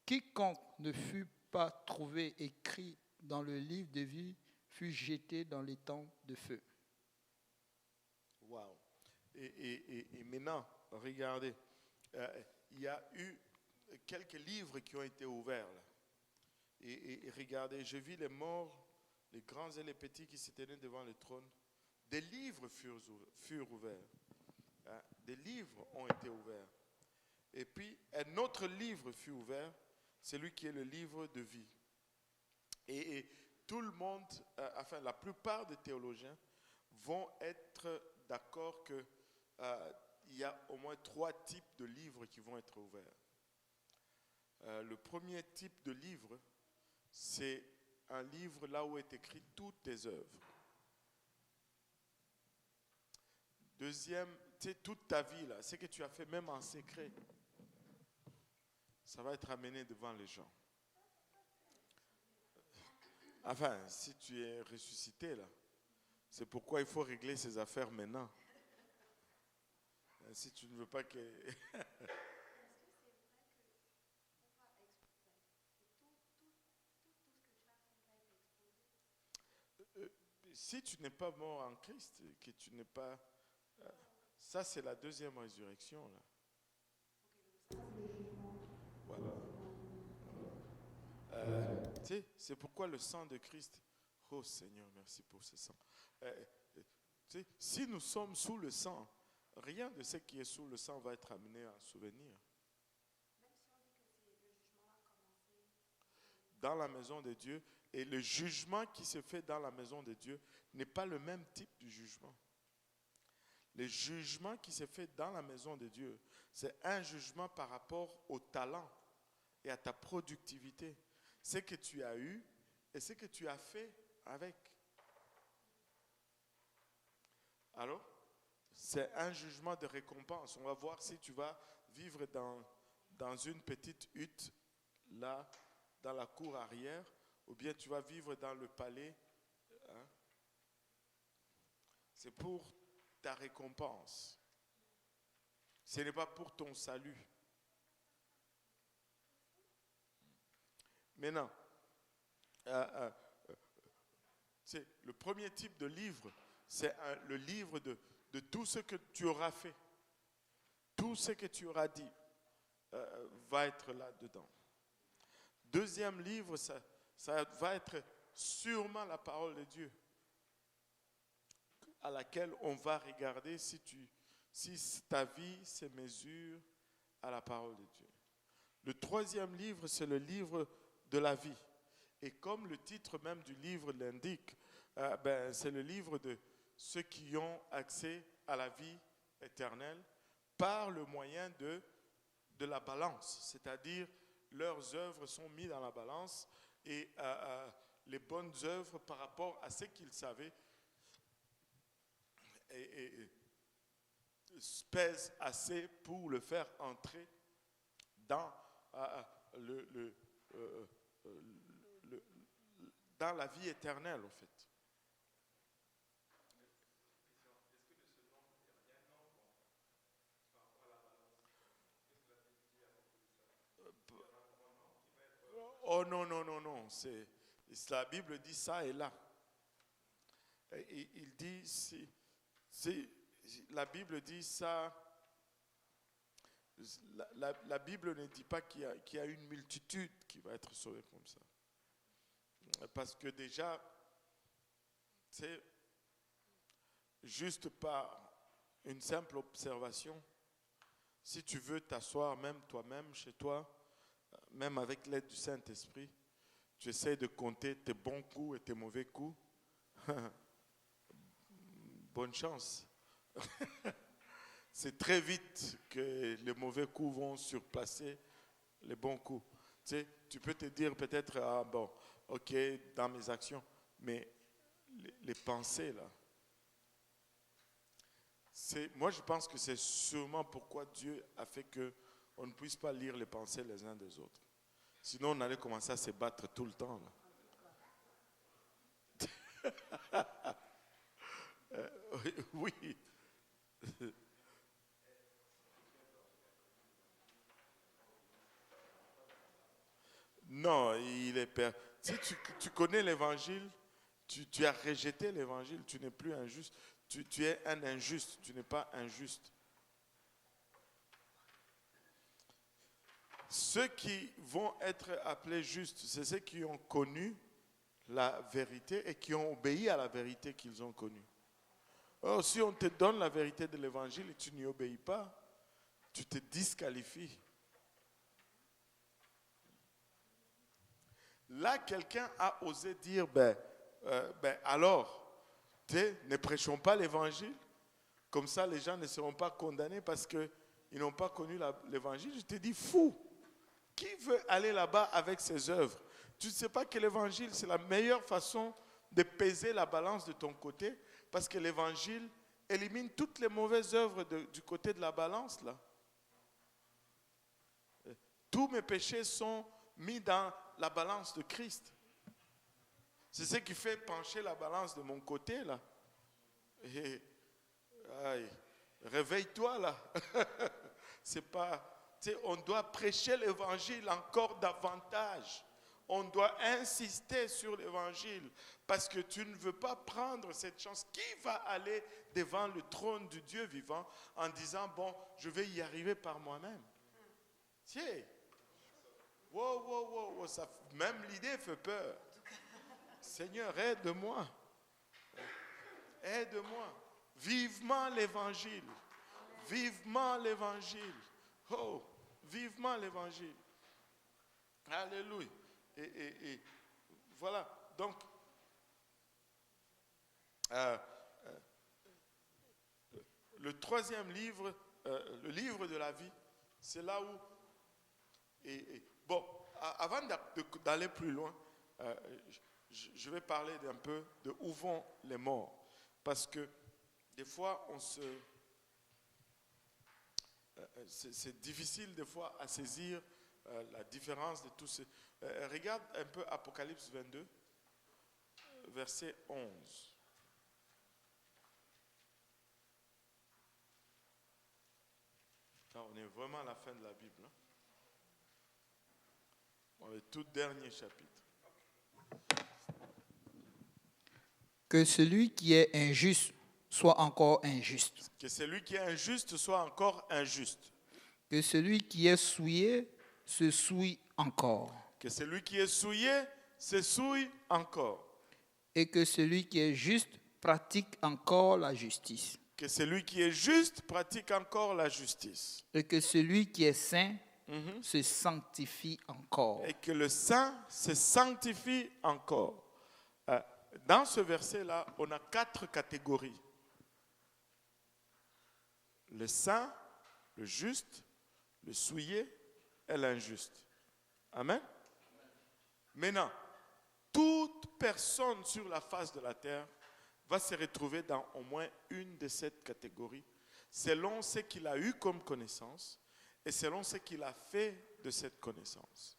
Quiconque ne fut pas trouvé écrit dans le livre de vie fut jeté dans l'étang de feu. Wow. Et maintenant, regardez, il y a eu quelques livres qui ont été ouverts. Là. Et regardez, je vis les morts, les grands et les petits qui se tenaient devant le trône. Des livres furent ouverts. Hein, des livres ont été ouverts. Et puis, un autre livre fut ouvert, celui qui est le livre de vie. Et tout le monde, enfin la plupart des théologiens vont être d'accord qu'il y a au moins 3 types de livres qui vont être ouverts. Le premier type de livre, c'est un livre là où est écrit toutes tes œuvres. Deuxième, tu sais, toute ta vie là, ce que tu as fait même en secret, ça va être amené devant les gens. Enfin, si tu es ressuscité là, c'est pourquoi il faut régler ces affaires maintenant. Si tu ne veux pas que... si tu n'es pas mort en Christ, que tu n'es pas... Ça, c'est la deuxième résurrection, là. Voilà. Tu sais, c'est pourquoi le sang de Christ... Oh Seigneur, merci pour ce sang. Tu sais, si nous sommes sous le sang, rien de ce qui est sous le sang va être amené à souvenir. Dans la maison de Dieu, et le jugement qui se fait dans la maison de Dieu n'est pas le même type de jugement. Le jugement qui se fait dans la maison de Dieu, c'est un jugement par rapport au talent et à ta productivité. Ce que tu as eu et ce que tu as fait avec. Alors, c'est un jugement de récompense. On va voir si tu vas vivre dans une petite hutte, là, dans la cour arrière, ou bien tu vas vivre dans le palais. Hein? C'est pour ta récompense. Ce n'est pas pour ton salut. Maintenant, c'est le premier type de livre, c'est le livre de tout ce que tu auras fait. Tout ce que tu auras dit va être là-dedans. Deuxième livre, ça va être sûrement la parole de Dieu, à laquelle on va regarder si ta vie se mesure à la parole de Dieu. Le troisième livre, c'est le livre de la vie. Et comme le titre même du livre l'indique, c'est le livre de ceux qui ont accès à la vie éternelle par le moyen de la balance, c'est-à-dire leurs œuvres sont mises dans la balance et les bonnes œuvres par rapport à ce qu'ils savaient et pèsent assez pour le faire entrer dans dans la vie éternelle, en fait. Oh non, non, non, non. La Bible dit ça et là. Et il dit, la Bible dit ça. La Bible ne dit pas qu'il y a une multitude qui va être sauvée comme ça. Parce que déjà, c'est juste par une simple observation, si tu veux t'asseoir même toi-même chez toi, même avec l'aide du Saint-Esprit, tu essaies de compter tes bons coups et tes mauvais coups. Bonne chance. C'est très vite que les mauvais coups vont surplacer les bons coups. Tu sais, tu peux te dire peut-être, ah bon, ok, dans mes actions, mais les pensées là, moi je pense que c'est sûrement pourquoi Dieu a fait qu'on ne puisse pas lire les pensées les uns des autres. Sinon on allait commencer à se battre tout le temps là. Oui. Non, il est père. Si tu connais l'évangile, tu as rejeté l'évangile, tu n'es plus injuste. Tu es un injuste, tu n'es pas injuste. Ceux qui vont être appelés justes, c'est ceux qui ont connu la vérité et qui ont obéi à la vérité qu'ils ont connue. Or, si on te donne la vérité de l'évangile et tu n'y obéis pas, tu te disqualifies. Là, quelqu'un a osé dire, alors, ne prêchons pas l'évangile, comme ça les gens ne seront pas condamnés parce qu'ils n'ont pas connu l'évangile. Je te dis, fou, qui veut aller là-bas avec ses œuvres? Tu ne sais pas que l'évangile, c'est la meilleure façon de peser la balance de ton côté, parce que l'évangile élimine toutes les mauvaises œuvres du côté de la balance, là. Tous mes péchés sont mis dans la balance de Christ. C'est ce qui fait pencher la balance de mon côté, là. Et, réveille-toi, là. C'est pas... Tu sais, on doit prêcher l'évangile encore davantage. On doit insister sur l'évangile parce que tu ne veux pas prendre cette chance. Qui va aller devant le trône du Dieu vivant en disant, bon, je vais y arriver par moi-même? Tiens, wow, même l'idée fait peur. Seigneur, aide-moi. Aide-moi. Vivement l'évangile. Vivement l'évangile. Oh, vivement l'évangile. Alléluia. Et voilà. Donc, le troisième livre, le livre de la vie, c'est là où... bon, avant d'aller plus loin, je vais parler un peu de où vont les morts. Parce que des fois, c'est difficile des fois à saisir la différence de tous ces... regarde un peu Apocalypse 22, verset 11. Là, on est vraiment à la fin de la Bible. Hein? Dans le tout dernier chapitre. Que celui qui est injuste soit encore injuste. Que celui qui est injuste soit encore injuste. Que celui qui est souillé se souille encore. Que celui qui est souillé se souille encore. Et que celui qui est juste pratique encore la justice. Que celui qui est juste pratique encore la justice. Et que celui qui est saint se sanctifie encore. Et que le saint se sanctifie encore. Dans ce verset-là, on a 4 catégories. Le saint, le juste, le souillé et l'injuste. Amen. Maintenant, toute personne sur la face de la terre va se retrouver dans au moins une de ces catégories, selon ce qu'il a eu comme connaissance et selon ce qu'il a fait de cette connaissance.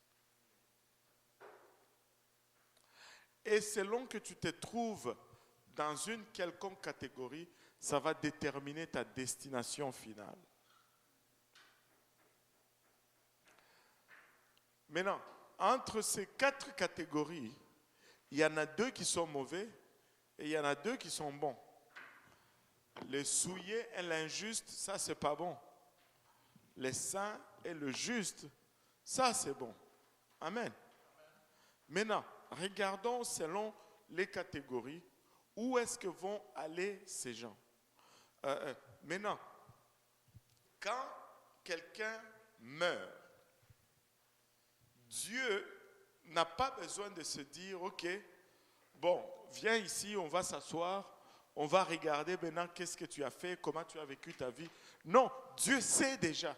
Et selon que tu te trouves dans une quelconque catégorie, ça va déterminer ta destination finale. Maintenant, entre ces 4 catégories, il y en a 2 qui sont mauvais et il y en a 2 qui sont bons. Le souillé et l'injuste, ça c'est pas bon. Le saint et le juste, ça c'est bon. Amen. Maintenant, regardons selon les catégories, où est-ce que vont aller ces gens. Maintenant, quand quelqu'un meurt, Dieu n'a pas besoin de se dire, ok, bon, viens ici, on va s'asseoir, on va regarder maintenant qu'est-ce que tu as fait, comment tu as vécu ta vie. Non, Dieu sait déjà.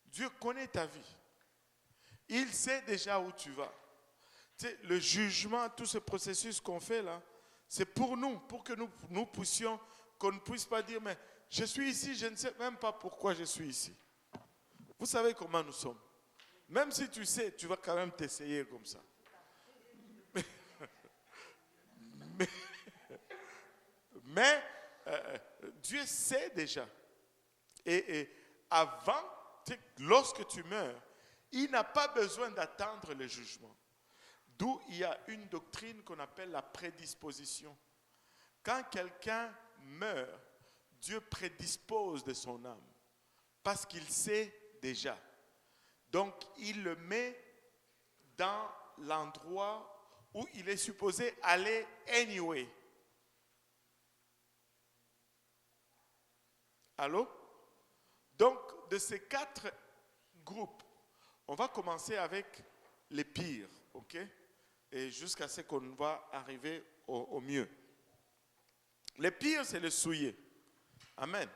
Dieu connaît ta vie. Il sait déjà où tu vas. Tu sais, le jugement, tout ce processus qu'on fait là, c'est pour nous, pour que nous puissions, qu'on ne puisse pas dire, mais je suis ici, je ne sais même pas pourquoi je suis ici. Vous savez comment nous sommes. Même si tu sais, tu vas quand même t'essayer comme ça. Mais Dieu sait déjà. Et avant, lorsque tu meurs, il n'a pas besoin d'attendre le jugement. D'où il y a une doctrine qu'on appelle la prédisposition. Quand quelqu'un meurt, Dieu prédispose de son âme. Parce qu'il sait déjà. Donc, il le met dans l'endroit où il est supposé aller anyway. Allô? Donc, de ces 4 groupes, on va commencer avec les pires, ok? Et jusqu'à ce qu'on va arriver au mieux. Les pires, c'est le souillé. Amen.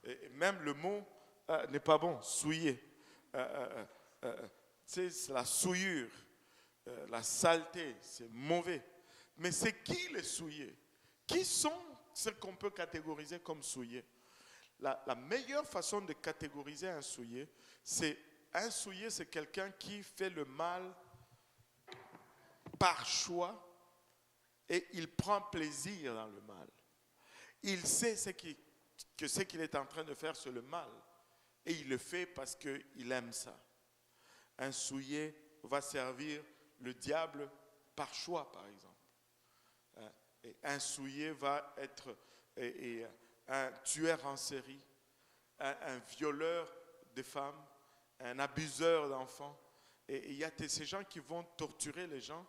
Et même le mot n'est pas bon, souillé. C'est la souillure, la saleté, c'est mauvais. Mais c'est qui les souillés? Qui sont ceux qu'on peut catégoriser comme souillés? La meilleure façon de catégoriser un souillé, c'est quelqu'un qui fait le mal par choix et il prend plaisir dans le mal. Il sait que ce qu'il est en train de faire, c'est le mal. Et il le fait parce qu'il aime ça. Un souillé va servir le diable par choix, par exemple. Et un souillé va être un tueur en série, un violeur de femmes, un abuseur d'enfants. Et il y a ces gens qui vont torturer les gens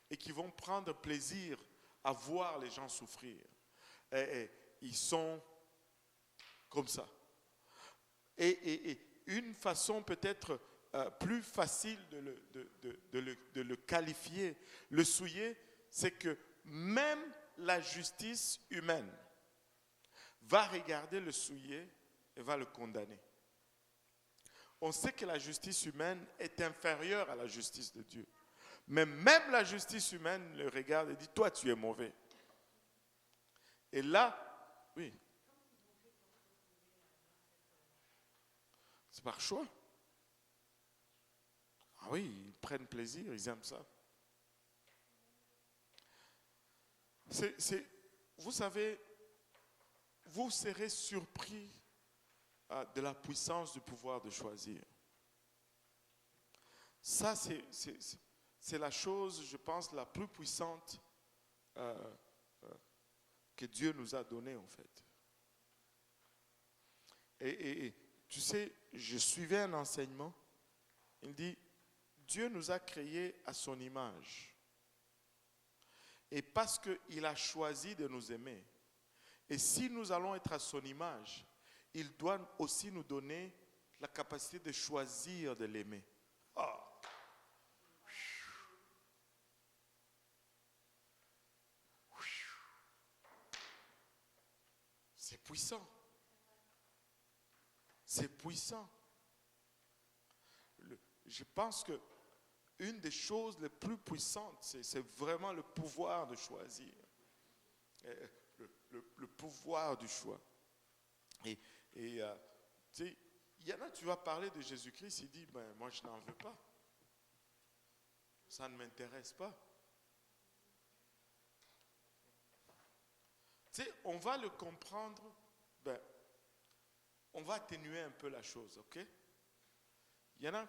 et qui vont prendre plaisir à voir les gens souffrir. Et ils sont comme ça. Et une façon peut-être plus facile de le qualifier, le souiller, c'est que même la justice humaine va regarder le souillé et va le condamner. On sait que la justice humaine est inférieure à la justice de Dieu. Mais même la justice humaine le regarde et dit, toi tu es mauvais. Et là, oui, c'est par choix. Ah oui, ils prennent plaisir, ils aiment ça. Vous savez, vous serez surpris de la puissance du pouvoir de choisir. Ça, c'est la chose, je pense, la plus puissante que Dieu nous a donnée, en fait. Et tu sais, je suivais un enseignement, il dit, Dieu nous a créés à son image. Et parce qu'il a choisi de nous aimer, et si nous allons être à son image, il doit aussi nous donner la capacité de choisir de l'aimer. Oh. C'est puissant. C'est puissant. Je pense que une des choses les plus puissantes, c'est vraiment le pouvoir de choisir. Le pouvoir du choix. Et tu sais, il y en a, tu vas parler de Jésus-Christ, il dit, ben, moi je n'en veux pas. Ça ne m'intéresse pas. Tu sais, on va le comprendre, ben, on va atténuer un peu la chose, ok? Il y en a,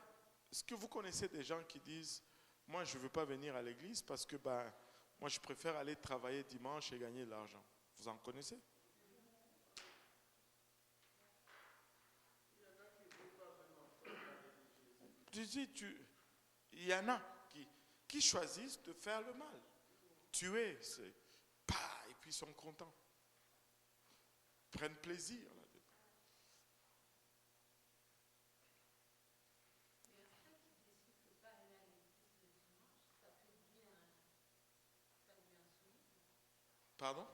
est-ce que vous connaissez des gens qui disent, moi je ne veux pas venir à l'église parce que ben, moi je préfère aller travailler dimanche et gagner de l'argent. Vous en connaissez? Il y en a qui choisissent de faire le mal. Tuer, c'est pas, et puis ils sont contents. Ils prennent plaisir là-dedans. Pardon?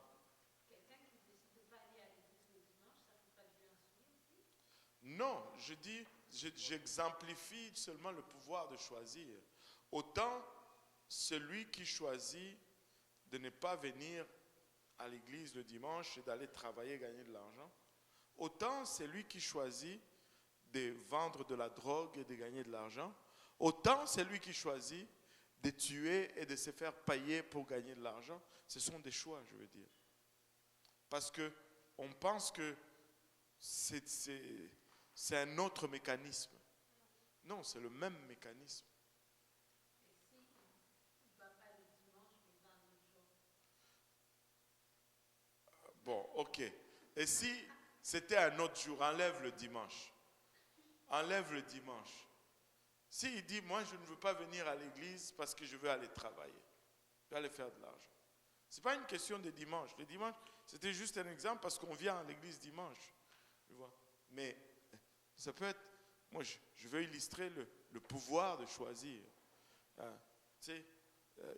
Quelqu'un qui décide de ne pas aller à l'église le dimanche, ça ne fait pas de lui un soulier aussi? Non, je dis, j'exemplifie seulement le pouvoir de choisir. Autant celui qui choisit de ne pas venir à l'église le dimanche et d'aller travailler et gagner de l'argent, autant celui qui choisit de vendre de la drogue et de gagner de l'argent, autant celui qui choisit de tuer et de se faire payer pour gagner de l'argent, ce sont des choix, je veux dire. Parce qu'on pense que c'est un autre mécanisme. Non, c'est le même mécanisme. Et si il ne va pas le dimanche, mais il va un autre jour? Bon, ok. Et si c'était un autre jour, enlève le dimanche. Enlève le dimanche. S'il dit, moi je ne veux pas venir à l'église parce que je veux aller travailler. Je veux aller faire de l'argent. Ce n'est pas une question de dimanche. Le dimanche, c'était juste un exemple parce qu'on vient à l'église dimanche. Tu vois. Mais ça peut être, moi je veux illustrer le pouvoir de choisir. Tu sais,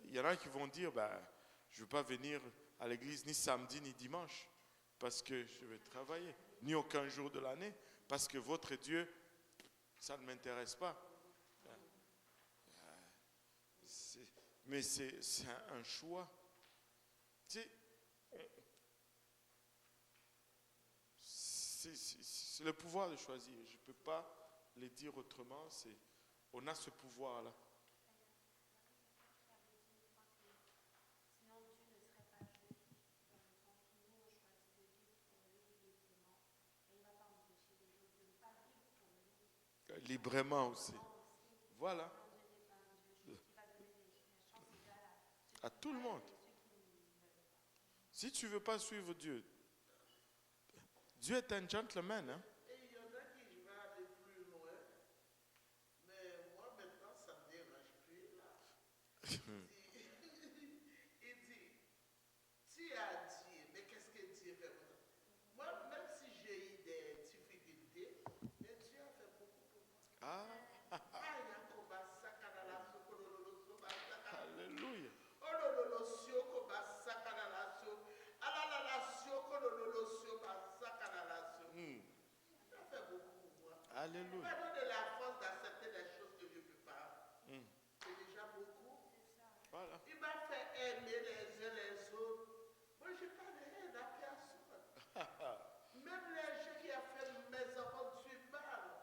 il y en a qui vont dire, bah, je ne veux pas venir à l'église ni samedi ni dimanche parce que je vais travailler, ni aucun jour de l'année parce que votre Dieu, ça ne m'intéresse pas. Mais c'est un choix. Tu sais, c'est le pouvoir de choisir. Je ne peux pas le dire autrement. On a ce pouvoir-là. Sinon, Dieu ne serait pas juste dans le sens où nous, on choisit de vivre pour lui librement. Et il ne va pas empêcher les autres de ne pas vivre pour lui. Librement aussi. Voilà. Dieu n'est pas un Dieu À tout le monde. Si tu ne veux pas suivre Dieu, Dieu est un gentleman. Hein? Et il y en a qui je vais aller plus loin, mais moi maintenant ça me dérange plus là. Il dit, tu as Dieu, mais qu'est-ce que Dieu fait pour toi? Moi, même si j'ai eu des difficultés, mais Dieu a fait beaucoup pour moi. Ah, Ah, il y a un combat sacanala, sokolololo, soba, alléluia. olololo, siokoba, sacanala, so, alalala, siokolololo, sioba, sacanala, so. Il a fait beaucoup pour moi. Il Alléluia. m'a donné la force d'accepter des choses que je ne peux pas. Mm. C'est déjà beaucoup. Voilà. Il m'a fait aimer les uns les autres. Moi, je n'ai pas de haine à personne. Même les gens qui ont fait mes enfants, Dieu parle.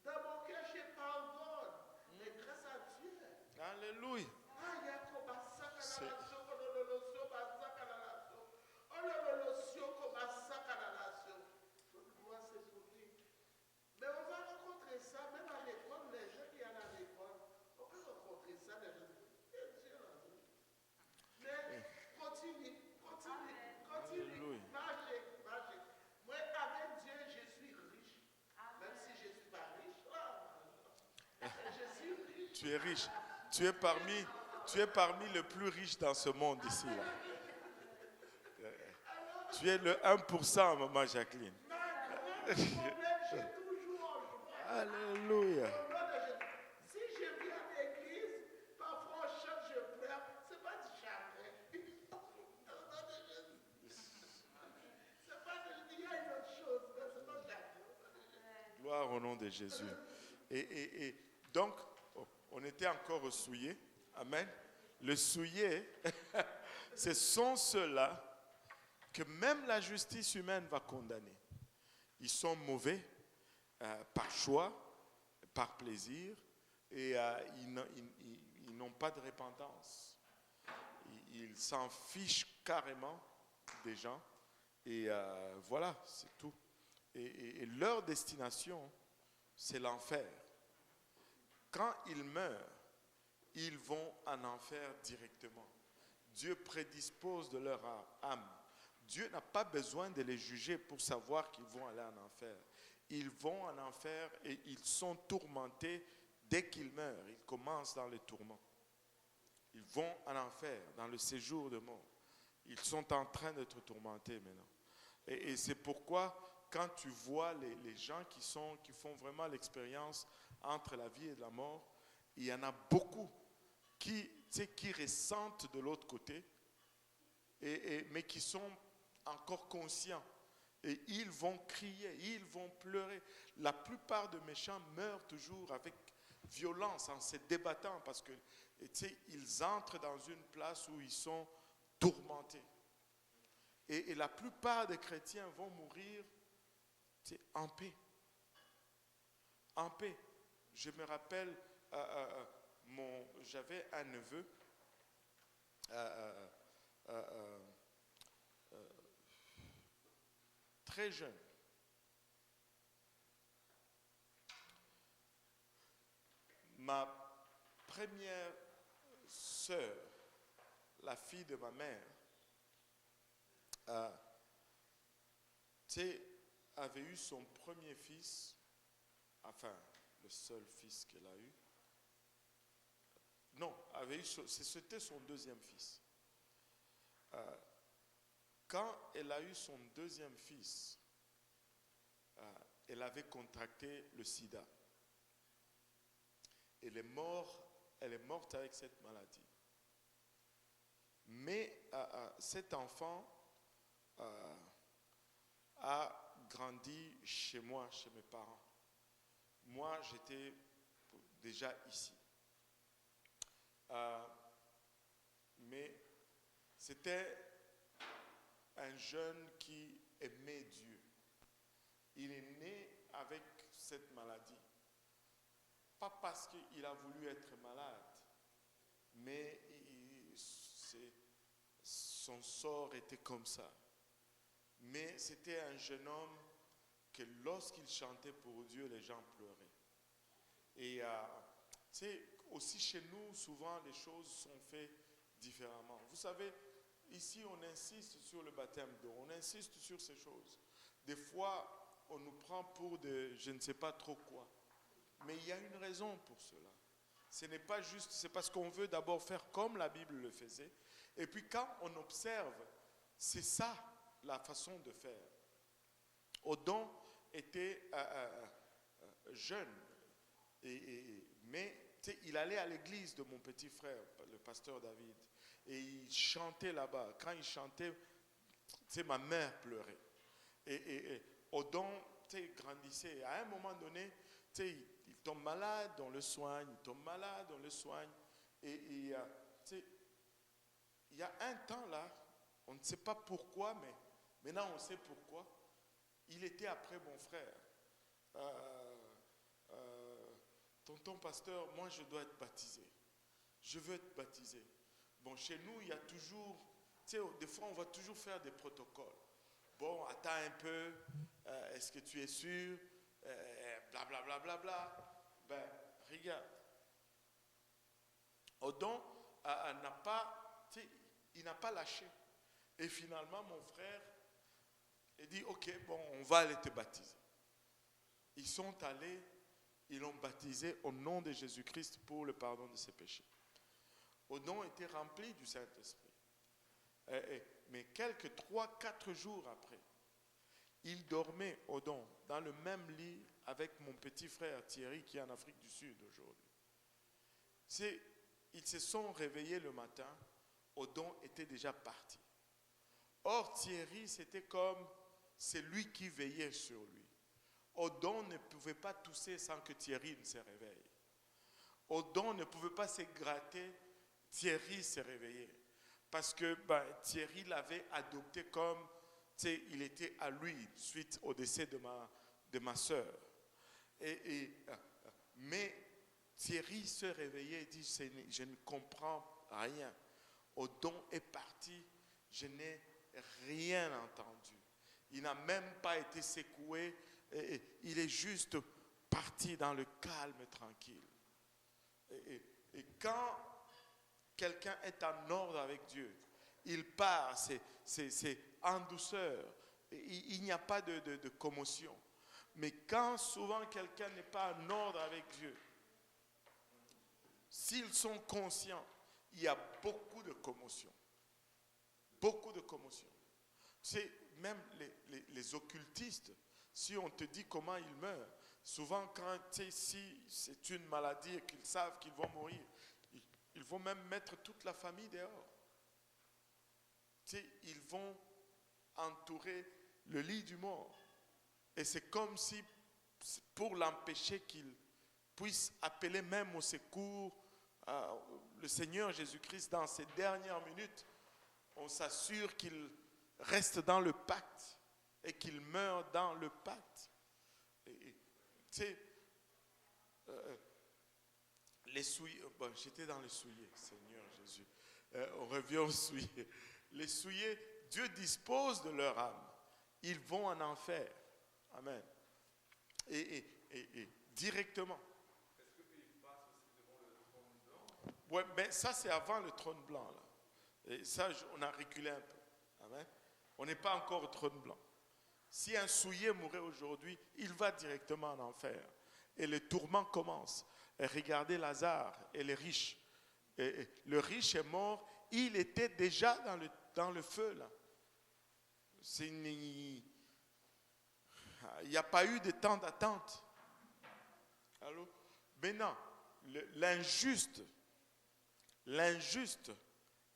Dans mon cœur, je pardonne. Et grâce à Dieu. Alléluia. Ah, il y a comme ça, C'est- canalation, kolololosio, basa, canalation. Olololosio, comme ça, canalation. Toute gloire, c'est pour lui. Mais on va rencontrer ça, même à l'école, les gens qui allaient à l'école, on peut rencontrer ça, les gens disent, eh, Dieu l'a dit. Mais continue, Alléluia. marchez. Moi, avec Dieu, je suis riche. Même si je ne suis pas riche, je suis riche. Tu es riche. Tu es parmi les plus riches dans ce monde ici. Là. Tu es le 1%, maman Jacqueline. J'ai toujours en joie. Alléluia. Au nom de Jésus. Si je viens à l'église, parfois on chante, je pleure, ce n'est pas du chagrin. Au nom de Jésus. C'est pas de, il y a une autre chose, mais ce n'est pas du chagrin. Gloire au nom de Jésus. Et donc, on était encore souillés. Amen. Le souillé, ce sont ceux-là que même la justice humaine va condamner. Ils sont mauvais par choix, par plaisir, et ils n'ont pas de repentance. Ils s'en fichent carrément des gens. Et voilà, c'est tout. Et leur destination, c'est l'enfer. Quand ils meurent, ils vont en enfer directement. Dieu prédispose de leur âme. Dieu n'a pas besoin de les juger pour savoir qu'ils vont aller en enfer. Ils vont en enfer et ils sont tourmentés dès qu'ils meurent. Ils commencent dans les tourments. Ils vont en enfer, dans le séjour de mort. Ils sont en train d'être tourmentés maintenant. Et c'est pourquoi, quand tu vois les gens qui font vraiment l'expérience entre la vie et la mort, il y en a beaucoup qui ressentent de l'autre côté, mais qui sont encore conscients. Et ils vont crier, ils vont pleurer. La plupart des méchants meurent toujours avec violence, en se débattant, parce que ils entrent dans une place où ils sont tourmentés. Et la plupart des chrétiens vont mourir en paix. En paix. Je me rappelle, j'avais un neveu, très jeune. Ma première sœur, la fille de ma mère, avait eu son premier fils, enfin, le seul fils qu'elle a eu. Non, c'était son deuxième fils. Quand elle a eu son deuxième fils, elle avait contracté le sida. Elle est morte avec cette maladie. Mais cet enfant a grandi chez moi, chez mes parents. Moi, j'étais déjà ici. Mais c'était un jeune qui aimait Dieu. Il est né avec cette maladie. Pas parce qu'il a voulu être malade, mais son sort était comme ça. Mais c'était un jeune homme que lorsqu'il chantait pour Dieu, les gens pleuraient. Et aussi chez nous, souvent les choses sont faites différemment. Vous savez, ici on insiste sur le baptême d'eau, on insiste sur ces choses. Des fois, on nous prend pour de je ne sais pas trop quoi. Mais il y a une raison pour cela. Ce n'est pas juste, c'est parce qu'on veut d'abord faire comme la Bible le faisait. Et puis quand on observe, c'est ça la façon de faire. Odon était jeune, mais il allait à l'église de mon petit frère, le pasteur David, et il chantait là-bas. Quand il chantait, ma mère pleurait. Et Odon grandissait. À un moment donné, il tombe malade, on le soigne, il tombe malade, on le soigne. Et il y a un temps là, on ne sait pas pourquoi, mais maintenant on sait pourquoi. Il était après mon frère. Tonton pasteur, moi je dois être baptisé. Je veux être baptisé. Bon, chez nous, il y a toujours, des fois on va toujours faire des protocoles. Bon, attends un peu, est-ce que tu es sûr? Blablabla. Bla, bla, bla. Ben, regarde. Odon il n'a pas lâché. Et finalement, mon frère, il dit, ok, bon, on va aller te baptiser. Ils sont allés, ils l'ont baptisé au nom de Jésus-Christ pour le pardon de ses péchés. Odon était rempli du Saint-Esprit. Mais quelques 3-4 jours après, il dormait, Odon, dans le même lit avec mon petit frère Thierry qui est en Afrique du Sud aujourd'hui. Ils se sont réveillés le matin, Odon était déjà parti. Or Thierry, c'était comme c'est lui qui veillait sur lui. Odon ne pouvait pas tousser sans que Thierry ne se réveille. Odon ne pouvait pas se gratter, Thierry se réveillait. Parce que Thierry l'avait adopté comme, il était à lui suite au décès de ma soeur. Mais Thierry se réveillait et dit, je ne comprends rien. Odon est parti, je n'ai rien entendu. Il n'a même pas été secoué, il est juste parti dans le calme tranquille. Et quand quelqu'un est en ordre avec Dieu, il part, c'est en douceur, il n'y a pas de commotion. Mais quand souvent quelqu'un n'est pas en ordre avec Dieu, s'ils sont conscients, il y a beaucoup de commotion. Beaucoup de commotion. C'est même les occultistes, si on te dit comment ils meurent, souvent quand si c'est une maladie et qu'ils savent qu'ils vont mourir, ils vont même mettre toute la famille dehors. Ils vont entourer le lit du mort. Et c'est comme si, pour l'empêcher qu'il puisse appeler même au secours le Seigneur Jésus-Christ dans ces dernières minutes, on s'assure qu'il reste dans le pacte et qu'il meurt dans le pacte. Les souillés, j'étais dans les souillés, Seigneur Jésus. On revient aux souillés. Les souillés, Dieu dispose de leur âme. Ils vont en enfer. Amen. Et directement. Est-ce qu'ils passent aussi devant le trône blanc? Ouais, mais ça c'est avant le trône blanc là. Et ça, on a reculé un peu. Amen. On n'est pas encore au trône blanc. Si un souillé mourait aujourd'hui, il va directement en enfer. Et le tourment commence. Et regardez Lazare et les riches. Et le riche est mort, il était déjà dans le feu là. Il n'y a pas eu de temps d'attente. Allô? Maintenant, l'injuste,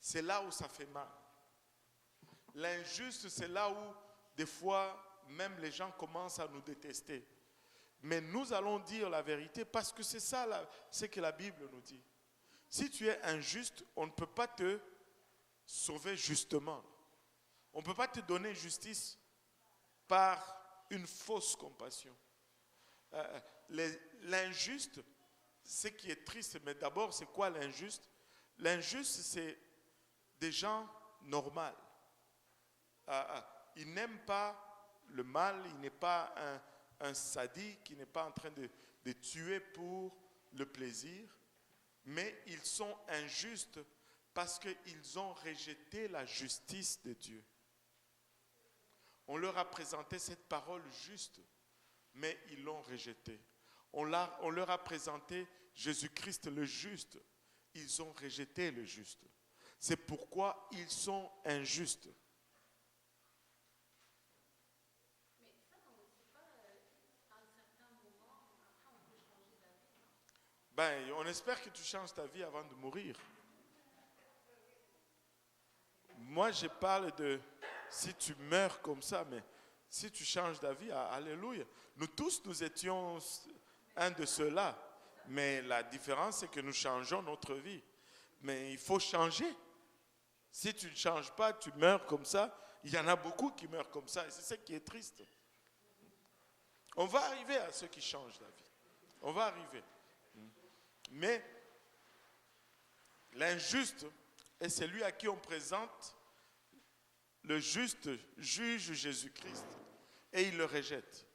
c'est là où ça fait mal. L'injuste, c'est là où, des fois, même les gens commencent à nous détester. Mais nous allons dire la vérité parce que c'est ça ce que la Bible nous dit. Si tu es injuste, on ne peut pas te sauver justement. On ne peut pas te donner justice par une fausse compassion. L'injuste, ce qui est triste, mais d'abord, c'est quoi l'injuste? L'injuste, c'est des gens normaux. Il n'aime pas le mal, il n'est pas un sadique, il n'est pas en train de tuer pour le plaisir, mais ils sont injustes Parce qu'ils ont rejeté la justice de Dieu. On leur a présenté cette parole juste, mais ils l'ont rejetée. On leur a présenté Jésus-Christ le juste. Ils ont rejeté le juste. C'est pourquoi ils sont injustes. Mais ça, c'est pas à un certain moment, après on peut changer d'avis, non? Ben, on espère que tu changes ta vie avant de mourir. Moi, je parle de si tu meurs comme ça, mais si tu changes d'avis, alléluia. Nous tous, nous étions un de ceux-là. Mais la différence, c'est que nous changeons notre vie. Mais il faut changer. Si tu ne changes pas, tu meurs comme ça. Il y en a beaucoup qui meurent comme ça. Et c'est ça qui est triste. On va arriver à ceux qui changent la vie. On va arriver. Mais l'injuste est celui à qui on présente le juste juge Jésus-Christ et il le rejette.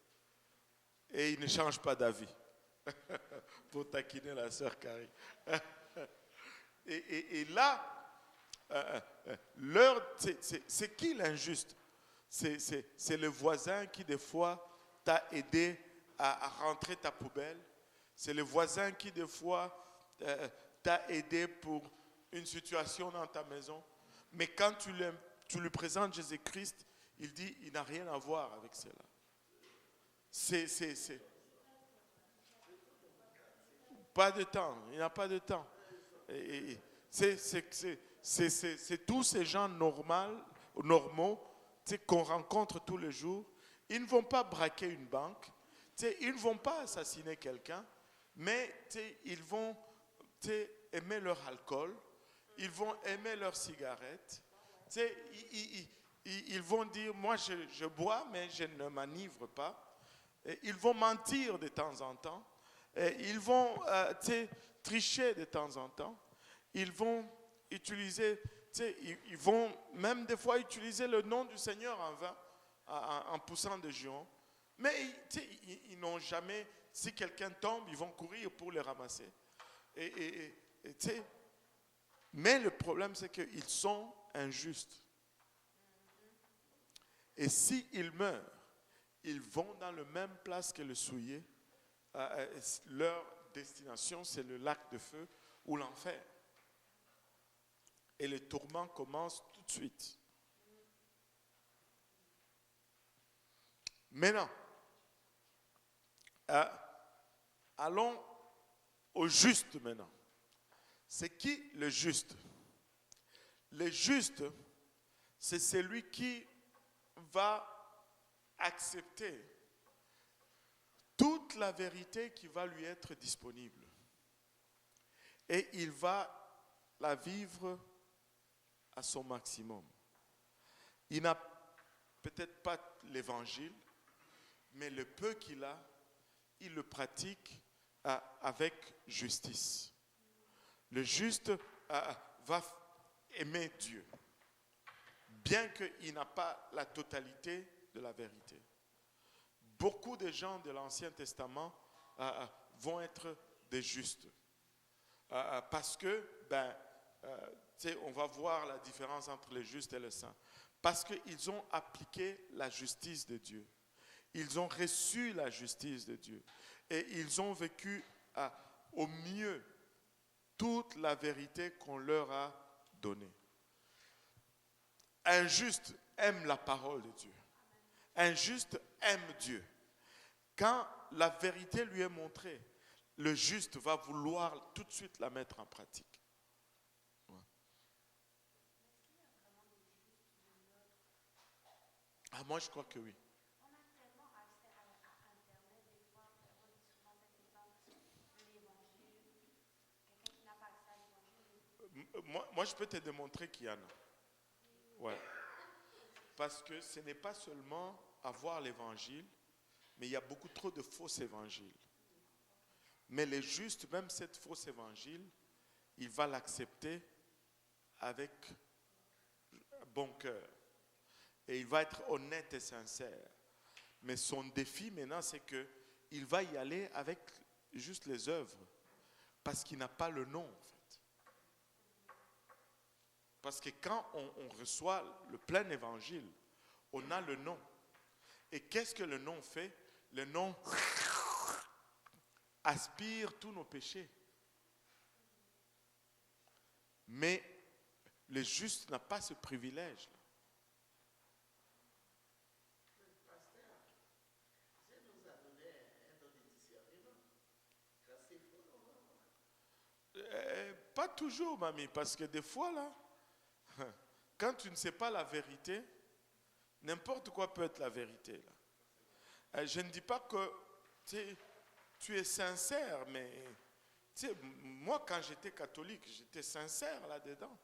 Et il ne change pas d'avis. Pour taquiner la sœur Carrie. Et là, c'est qui l'injuste? C'est le voisin qui des fois t'a aidé à rentrer ta poubelle. C'est le voisin qui des fois t'a aidé pour une situation dans ta maison. Mais quand tu lui présentes Jésus-Christ, il dit, il n'a rien à voir avec cela. Pas de temps, il n'a pas de temps. C'est tous ces gens normaux qu'on rencontre tous les jours. Ils ne vont pas braquer une banque, ils ne vont pas assassiner quelqu'un, mais ils vont aimer leur alcool, ils vont aimer leurs cigarettes. Ils vont dire, moi je bois, mais je ne m'enivre pas. Et ils vont mentir de temps en temps. Et ils vont tricher de temps en temps. Ils vont utiliser, ils vont même des fois utiliser le nom du Seigneur en vain, en poussant des géants. Mais ils n'ont jamais, si quelqu'un tombe, ils vont courir pour le ramasser. Mais le problème, c'est qu'ils sont injustes. Et s'ils meurent, ils vont dans la même place que le souillé. Leur destination, c'est le lac de feu ou l'enfer. Et le tourment commence tout de suite. Maintenant, allons au juste maintenant. C'est qui le juste? Le juste, c'est celui qui va accepter toute la vérité qui va lui être disponible. Et il va la vivre à son maximum. Il n'a peut-être pas l'évangile, mais le peu qu'il a, il le pratique avec justice. Le juste va aimer Dieu, bien qu'il n'a pas la totalité de la vérité. Beaucoup de gens de l'Ancien Testament vont être des justes. Parce que, on va voir la différence entre les justes et les saints. Parce qu'ils ont appliqué la justice de Dieu. Ils ont reçu la justice de Dieu. Et ils ont vécu au mieux toute la vérité qu'on leur a donnée. Un juste aime la parole de Dieu. Un juste aime Dieu. Quand la vérité lui est montrée, le juste va vouloir tout de suite la mettre en pratique. Ouais. Moi, je crois que oui. On a tellement accès à Internet, des fois, on dit souvent cet exemple, l'évangile. Quelqu'un qui n'a pas accès à l'évangile. Moi, je peux te démontrer qu'il y en a. Ouais. Parce que ce n'est pas seulement avoir l'évangile, mais il y a beaucoup trop de faux évangiles. Mais les justes, même cette fausse évangile, il va l'accepter avec bon cœur. Et il va être honnête et sincère. Mais son défi maintenant, c'est qu'il va y aller avec juste les œuvres. Parce qu'il n'a pas le nom, en fait. Parce que quand on reçoit le plein évangile, on a le nom. Et qu'est-ce que le nom fait? Le nom aspire tous nos péchés. Mais le juste n'a pas ce privilège. Pasteur, Dieu nous a donné un don de discernement. Quand c'est faux, on va. Pas toujours, mamie, parce que des fois, là, quand tu ne sais pas la vérité, n'importe quoi peut être la vérité. Là. Je ne dis pas que tu es sincère, mais moi, quand j'étais catholique, j'étais sincère là-dedans.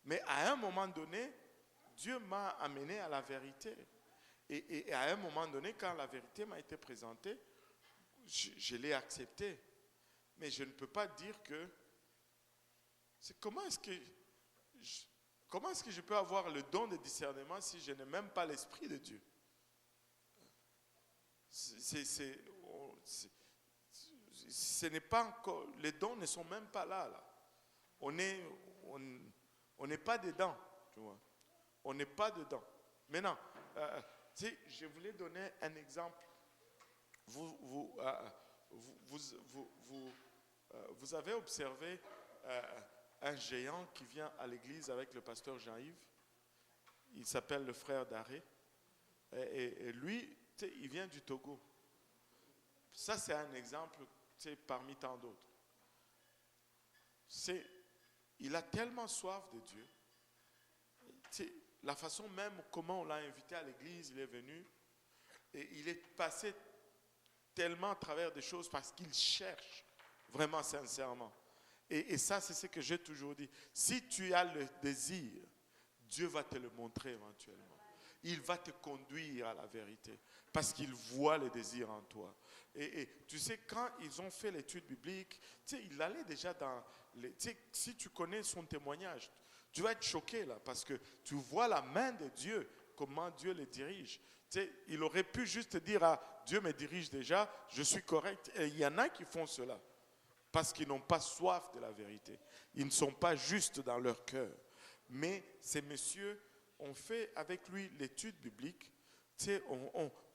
Mais à un moment donné, Dieu m'a amené à la vérité. Et à un moment donné, quand la vérité m'a été présentée, je l'ai acceptée. Mais je ne peux pas dire que... Comment est-ce que je peux avoir le don de discernement si je n'ai même pas l'Esprit de Dieu? Ce n'est pas encore... Les dons ne sont même pas là. On n'est pas dedans. Tu vois. On n'est pas dedans. Maintenant, je voulais donner un exemple. Vous avez observé un géant qui vient à l'église avec le pasteur Jean-Yves. Il s'appelle le frère d'Arré. Et lui, il vient du Togo. Ça, c'est un exemple parmi tant d'autres. Il a tellement soif de Dieu. La façon même comment on l'a invité à l'église, il est venu. Et il est passé tellement à travers des choses parce qu'il cherche vraiment sincèrement. Et ça, c'est ce que j'ai toujours dit. Si tu as le désir, Dieu va te le montrer éventuellement. Il va te conduire à la vérité parce qu'il voit le désir en toi. Et tu sais, quand ils ont fait l'étude biblique, il allait déjà dans... si tu connais son témoignage, tu vas être choqué là parce que tu vois la main de Dieu, comment Dieu le dirige. Il aurait pu juste dire, ah, Dieu me dirige déjà, je suis correct. Et il y en a qui font cela parce qu'ils n'ont pas soif de la vérité. Ils ne sont pas justes dans leur cœur. Mais ces messieurs ont fait avec lui l'étude biblique.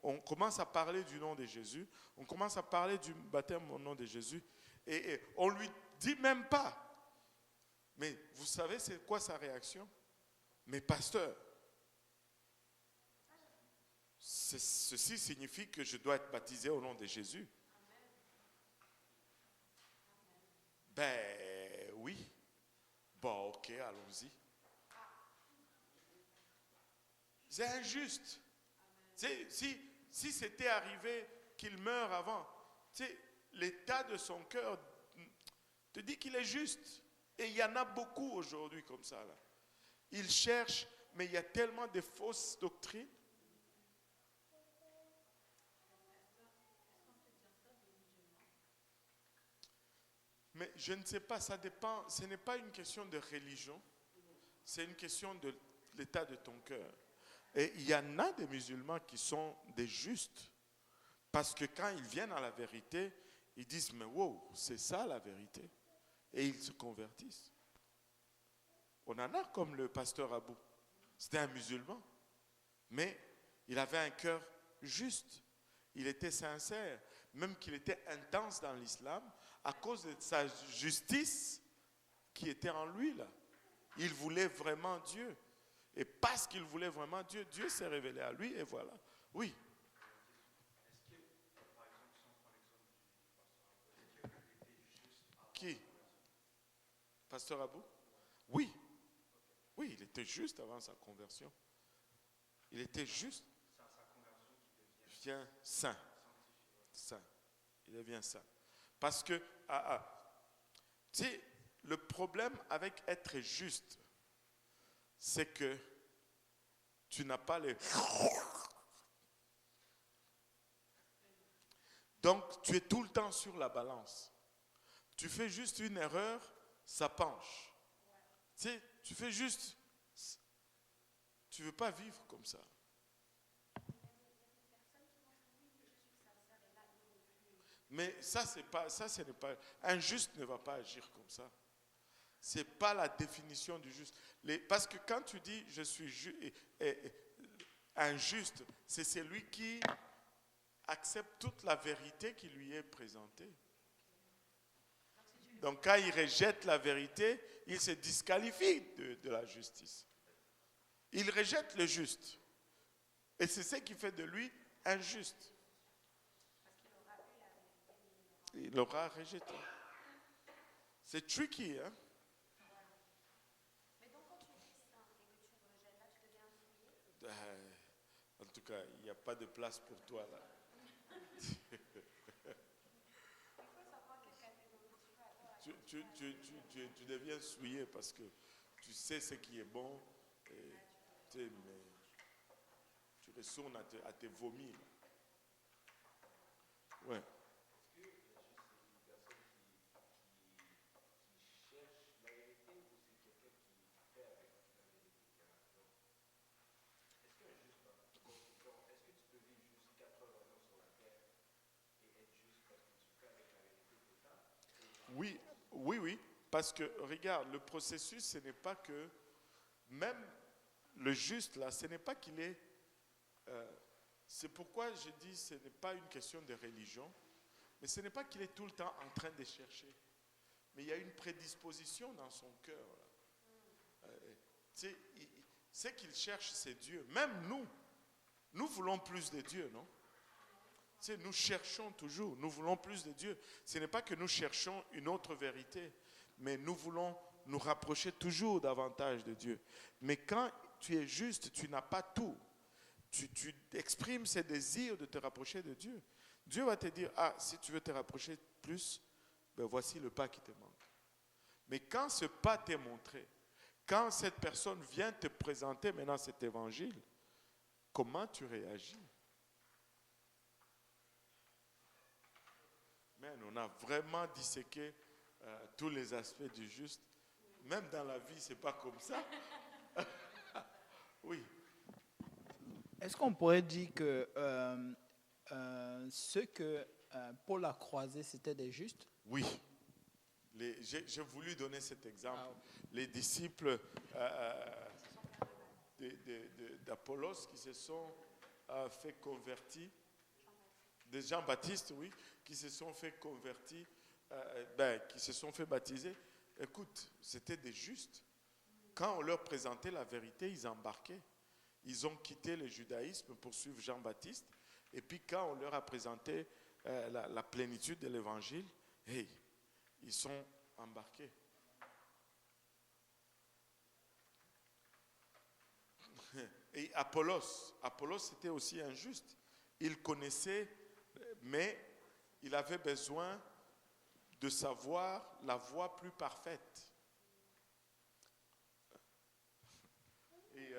On commence à parler du nom de Jésus. On commence à parler du baptême au nom de Jésus. Et on ne lui dit même pas. Mais vous savez c'est quoi sa réaction? Mais pasteur, ceci signifie que je dois être baptisé au nom de Jésus. Ben oui. Bon, ok, allons-y. C'est injuste. Si c'était arrivé qu'il meure avant, l'état de son cœur te dit qu'il est juste. Et il y en a beaucoup aujourd'hui comme ça. Là. Ils cherchent, mais il y a tellement de fausses doctrines. Mais je ne sais pas, ça dépend. Ce n'est pas une question de religion. C'est une question de l'état de ton cœur. Et il y en a des musulmans qui sont des justes. Parce que quand ils viennent à la vérité, ils disent, mais wow, c'est ça la vérité. Et ils se convertissent. On en a comme le pasteur Abou. C'était un musulman. Mais il avait un cœur juste. Il était sincère. Même qu'il était intense dans l'islam, à cause de sa justice qui était en lui là. Il voulait vraiment Dieu. Et parce qu'il voulait vraiment Dieu, Dieu s'est révélé à lui et voilà. Oui. Est-ce que, par exemple, si on prend l'exemple du pasteur Abou, est-ce qu'il était juste avant Qui? sa conversion? Pasteur Abou? Oui. Oui, il était juste avant sa conversion. Il était juste. C'est à sa conversion qu'il Il devient saint. sanctifié. Saint. Il devient saint. Parce que, tu sais, le problème avec être juste, c'est que tu n'as pas les... Donc, tu es tout le temps sur la balance. Tu fais juste une erreur, ça penche. Tu sais, tu fais juste... Tu ne veux pas vivre comme ça. Mais ça, ce n'est pas... Un juste ne va pas agir comme ça. Ce n'est pas la définition du juste. Parce que quand tu dis je suis injuste, c'est celui qui accepte toute la vérité qui lui est présentée. Donc quand il rejette la vérité, il se disqualifie de la justice. Il rejette le juste. Et c'est ce qui fait de lui injuste. Il l'aura rejeté. C'est tricky, hein? Mais donc, quand tu dis saint et que tu rejettes, là, tu deviens souillé. En tout cas, il n'y a pas de place pour toi là. Il faut savoir que quelqu'un est dans le Tu deviens souillé parce que tu sais ce qui est bon, et, mais tu ressonnes à tes vomis. Là. Ouais. Oui, parce que regarde, le processus, ce n'est pas que, même le juste là, ce n'est pas qu'il est, c'est pourquoi je dis ce n'est pas une question de religion, mais ce n'est pas qu'il est tout le temps en train de chercher, mais il y a une prédisposition dans son cœur. Ce qu'il cherche, c'est Dieu. Même nous voulons plus de Dieu, non? Nous cherchons toujours, nous voulons plus de Dieu. Ce n'est pas que nous cherchons une autre vérité, mais nous voulons nous rapprocher toujours davantage de Dieu. Mais quand tu es juste, tu n'as pas tout. Tu exprimes ce désir de te rapprocher de Dieu. Dieu va te dire, si tu veux te rapprocher plus, ben voici le pas qui te manque. Mais quand ce pas t'est montré, quand cette personne vient te présenter maintenant cet évangile, comment tu réagis? Mais on a vraiment disséqué tous les aspects du juste. Même dans la vie, ce n'est pas comme ça. Oui. Est-ce qu'on pourrait dire que ceux que Paul a croisés, c'était des justes? Oui. J'ai voulu donner cet exemple. Les disciples d'Apollos qui se sont fait convertir, de Jean-Baptiste, oui, qui se sont fait convertir, qui se sont fait baptiser. Écoute, c'était des justes. Quand on leur présentait la vérité, ils embarquaient. Ils ont quitté le judaïsme pour suivre Jean-Baptiste. Et puis quand on leur a présenté la plénitude de l'évangile, ils sont embarqués. Et Apollos c'était aussi injuste. Il connaissait, mais il avait besoin de savoir la voie plus parfaite. Et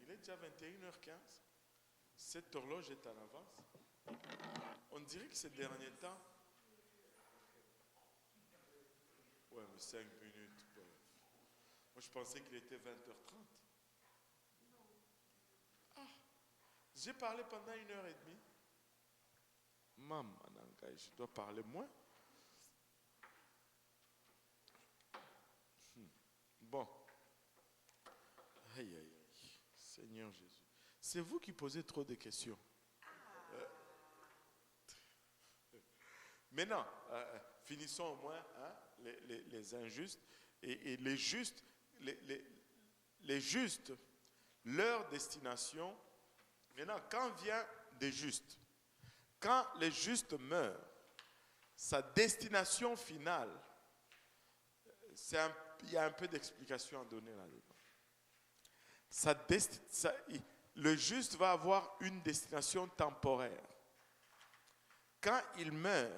il est déjà 21h15. Cette horloge est en avance. On dirait que ces derniers temps... Ouais, mais 5 minutes. Ouais. Moi, je pensais qu'il était 20h30. J'ai parlé pendant 1h30. Maman, je dois parler moins. Bon. Aïe. Seigneur Jésus. C'est vous qui posez trop de questions. Maintenant, finissons au moins les injustes. Et les justes, les justes, leur destination. Maintenant, quand vient des justes, quand les justes meurent, sa destination finale, il y a un peu d'explication à donner là-dedans. Le juste va avoir une destination temporaire. Quand il meurt,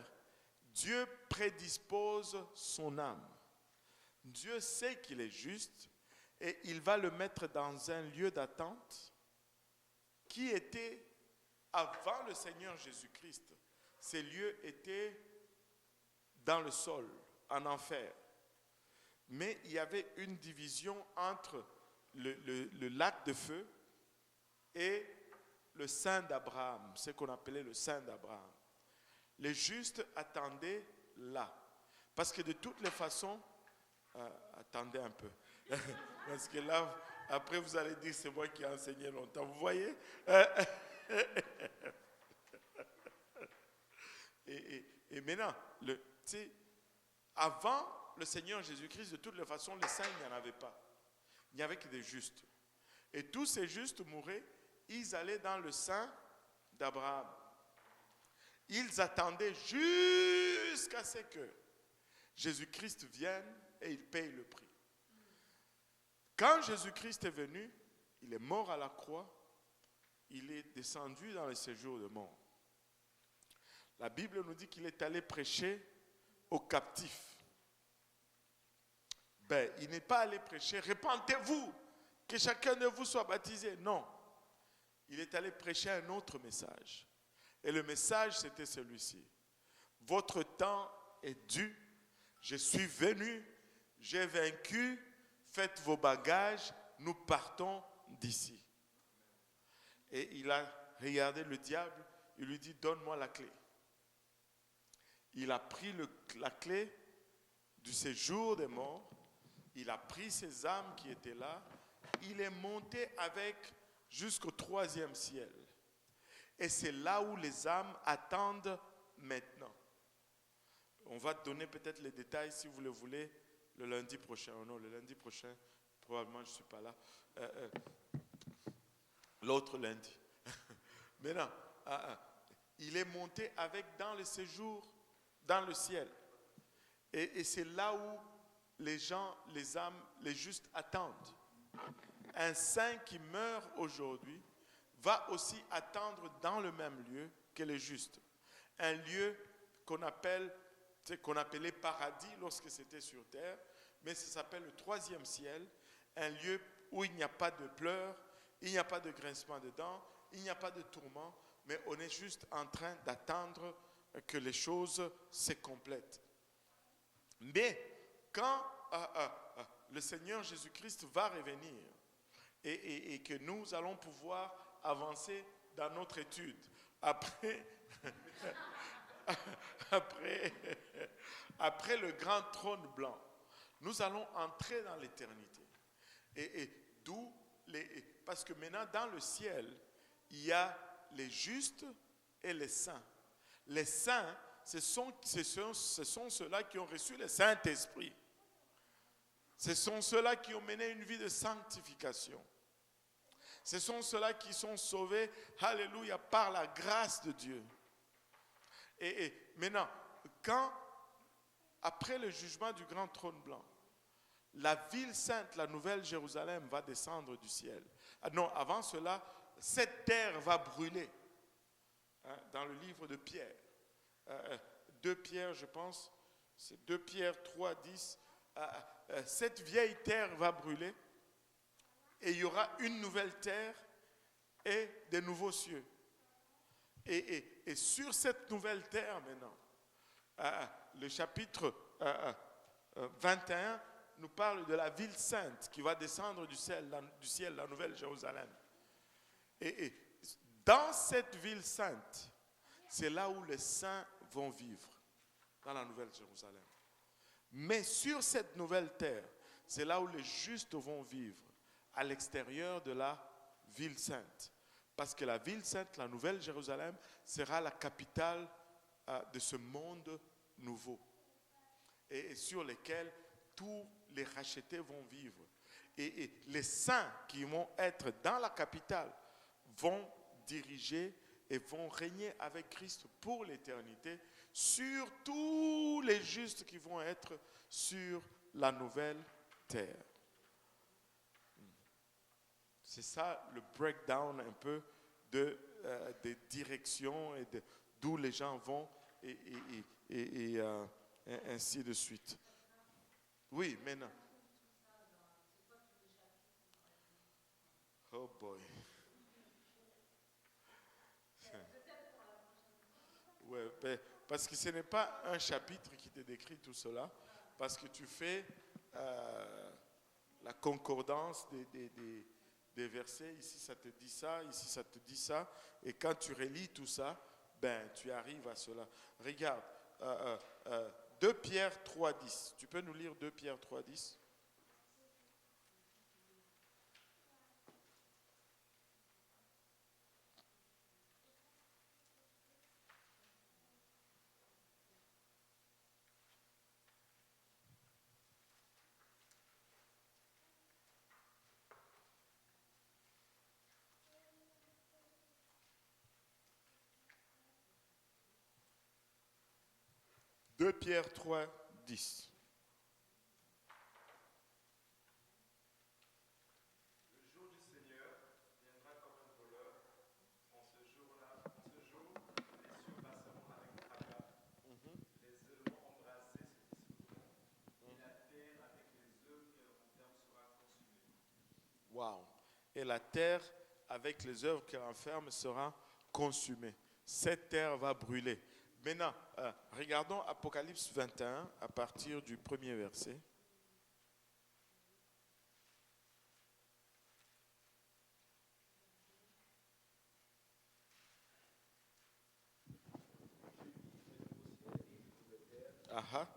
Dieu prédispose son âme. Dieu sait qu'il est juste et il va le mettre dans un lieu d'attente qui était avant le Seigneur Jésus-Christ. Ces lieux étaient dans le sol, en enfer. Mais il y avait une division entre le lac de feu et le sein d'Abraham, ce qu'on appelait le sein d'Abraham. Les justes attendaient là. Parce que de toutes les façons, attendez un peu. Parce que là, après vous allez dire c'est moi qui ai enseigné longtemps. Vous voyez? Et maintenant, avant le Seigneur Jésus-Christ, de toutes les façons, les saints, il n'y en avait pas. Il n'y avait que des justes. Et tous ces justes mouraient, ils allaient dans le sein d'Abraham. Ils attendaient jusqu'à ce que Jésus-Christ vienne et il paye le prix. Quand Jésus-Christ est venu, il est mort à la croix, il est descendu dans le séjour de mort. La Bible nous dit qu'il est allé prêcher aux captifs. Il n'est pas allé prêcher, repentez-vous, que chacun de vous soit baptisé. Non, il est allé prêcher un autre message. Et le message, c'était celui-ci. Votre temps est dû, je suis venu, j'ai vaincu, faites vos bagages, nous partons d'ici. Et il a regardé le diable, il lui dit, donne-moi la clé. Il a pris la clé du séjour des morts, il a pris ces âmes qui étaient là, il est monté avec jusqu'au 3e ciel. Et c'est là où les âmes attendent maintenant. On va donner peut-être les détails si vous le voulez le lundi prochain. Non, le lundi prochain, probablement je ne suis pas là. L'autre lundi. Maintenant, il est monté avec dans le séjour, dans le ciel. Et c'est là où les gens, les âmes, les justes attendent. Un saint qui meurt aujourd'hui va aussi attendre dans le même lieu que les justes. Un lieu qu'on appelait paradis lorsque c'était sur terre, mais ça s'appelle le 3e ciel, un lieu où il n'y a pas de pleurs, il n'y a pas de grincement de dents, il n'y a pas de tourment, mais on est juste en train d'attendre que les choses se complètent. Mais quand le Seigneur Jésus-Christ va revenir et que nous allons pouvoir avancer dans notre étude, après le grand trône blanc, nous allons entrer dans l'éternité. Parce que maintenant, dans le ciel, il y a les justes et les saints. Les saints, ce sont ceux-là qui ont reçu le Saint-Esprit. Ce sont ceux-là qui ont mené une vie de sanctification. Ce sont ceux-là qui sont sauvés, alléluia, par la grâce de Dieu. Et maintenant, après le jugement du grand trône blanc, la ville sainte, la nouvelle Jérusalem, va descendre du ciel. Non, avant cela, cette terre va brûler. Dans le livre de Pierre. 2 Pierre, je pense, c'est 2 Pierre 3, 10. Cette vieille terre va brûler et il y aura une nouvelle terre et des nouveaux cieux. Et sur cette nouvelle terre maintenant, le chapitre 21 nous parle de la ville sainte qui va descendre du ciel, la nouvelle Jérusalem. Et dans cette ville sainte, c'est là où les saints vont vivre, dans la nouvelle Jérusalem. Mais sur cette nouvelle terre, c'est là où les justes vont vivre, à l'extérieur de la ville sainte. Parce que la ville sainte, la nouvelle Jérusalem, sera la capitale de ce monde nouveau. Et sur lequel tous les rachetés vont vivre. Et les saints qui vont être dans la capitale vont diriger et vont régner avec Christ pour l'éternité sur tous les justes qui vont être sur la nouvelle terre. C'est ça le breakdown un peu des directions et d'où les gens vont et ainsi de suite. Oui, maintenant. Oh boy. Ouais, parce que ce n'est pas un chapitre qui te décrit tout cela, parce que tu fais la concordance des versets, ici ça te dit ça, ici ça te dit ça, et quand tu relis tout ça, tu arrives à cela. Regarde, 2 Pierre 3,10. Tu peux nous lire 2 Pierre 3,10? Deux Pierre 3,10. Le jour du Seigneur viendra comme un voleur. En ce jour, les cieux passeront avec fracas, les éléments embrasés se dissoudront, et la terre avec les œuvres qu'elle renferme sera consumée. Waouh. Et la terre, avec les œuvres qu'elle renferme, sera consumée. Cette terre va brûler. Maintenant, regardons Apocalypse 21 à partir du premier verset. Aha.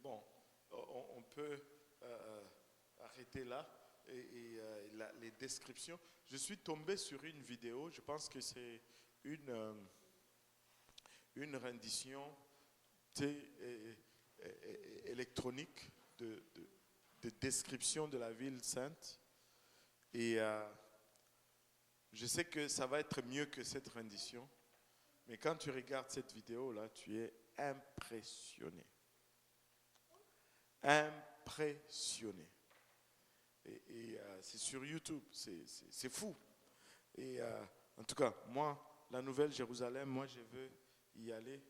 Bon, on peut arrêter là les descriptions. Je suis tombé sur une vidéo, je pense que c'est une rendition électronique de description de la ville sainte. Et je sais que ça va être mieux que cette rendition, mais quand tu regardes cette vidéo-là, tu es impressionné. Impressionné. Et c'est sur YouTube, c'est fou. Et en tout cas, moi, la Nouvelle Jérusalem, moi je veux y aller.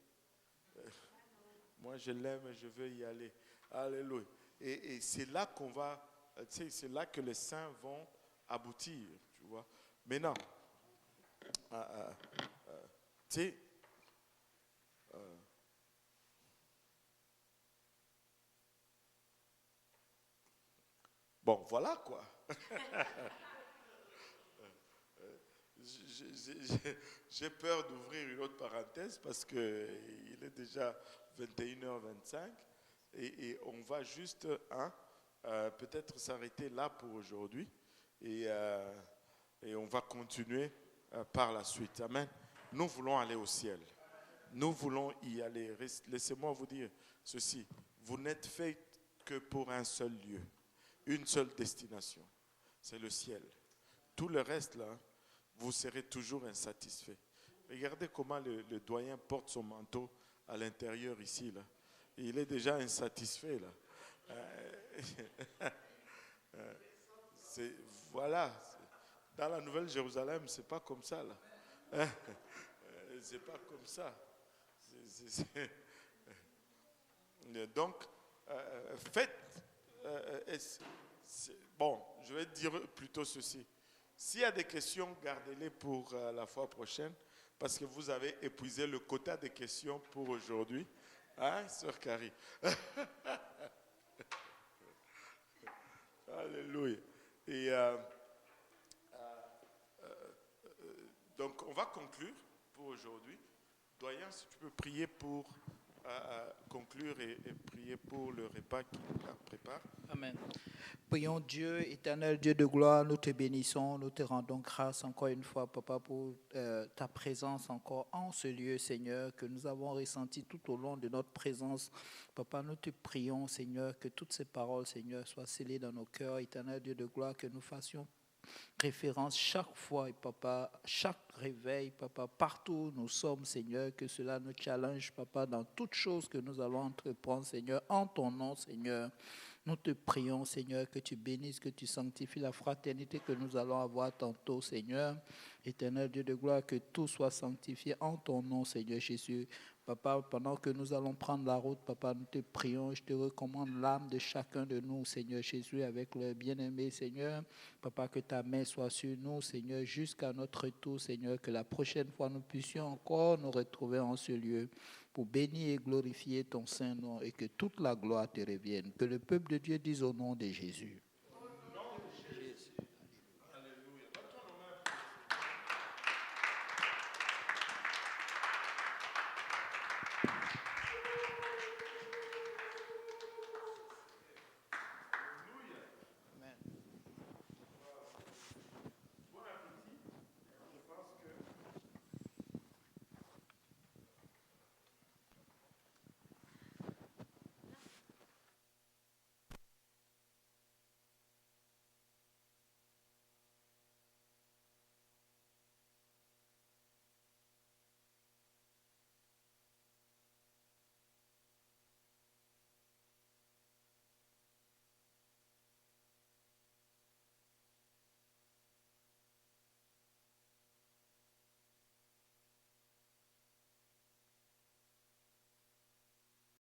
Moi je l'aime et je veux y aller. Alléluia. Et c'est là qu'on va, c'est là que les saints vont aboutir, tu vois. Maintenant, tu sais, bon, voilà quoi. J'ai peur d'ouvrir une autre parenthèse parce qu'il est déjà 21h25 et on va juste peut-être s'arrêter là pour aujourd'hui et on va continuer par la suite. Amen. Nous voulons aller au ciel. Nous voulons y aller. Laissez-moi vous dire ceci. Vous n'êtes fait que pour un seul lieu. Une seule destination, c'est le ciel. Tout le reste, là, vous serez toujours insatisfait. Regardez comment le doyen porte son manteau à l'intérieur ici, là. Il est déjà insatisfait, là. Voilà. Dans la Nouvelle Jérusalem, c'est pas comme ça, là. C'est pas comme ça. Donc, faites. Bon, je vais dire plutôt ceci. S'il y a des questions, gardez-les pour la fois prochaine, parce que vous avez épuisé le quota de questions pour aujourd'hui. Hein, Sœur Carrie? Alléluia. Et donc, on va conclure pour aujourd'hui. Doyen, si tu peux prier pour conclure et prier pour le repas qu'il prépare. Amen. Prions Dieu, éternel Dieu de gloire, nous te bénissons, nous te rendons grâce encore une fois, Papa, pour ta présence encore en ce lieu, Seigneur, que nous avons ressenti tout au long de notre présence. Papa, nous te prions, Seigneur, que toutes ces paroles, Seigneur, soient scellées dans nos cœurs, éternel Dieu de gloire, que nous fassions référence chaque fois, Papa, chaque réveil, Papa, partout où nous sommes, Seigneur, que cela nous challenge, Papa, dans toutes choses que nous allons entreprendre, Seigneur, en ton nom, Seigneur. Nous te prions, Seigneur, que tu bénisses, que tu sanctifies la fraternité que nous allons avoir tantôt, Seigneur. Éternel Dieu de gloire, que tout soit sanctifié en ton nom, Seigneur Jésus. Papa, pendant que nous allons prendre la route, Papa, nous te prions, je te recommande l'âme de chacun de nous, Seigneur Jésus, avec le bien-aimé, Seigneur. Papa, que ta main soit sur nous, Seigneur, jusqu'à notre retour, Seigneur, que la prochaine fois nous puissions encore nous retrouver en ce lieu pour bénir et glorifier ton Saint-Nom et que toute la gloire te revienne. Que le peuple de Dieu dise au nom de Jésus.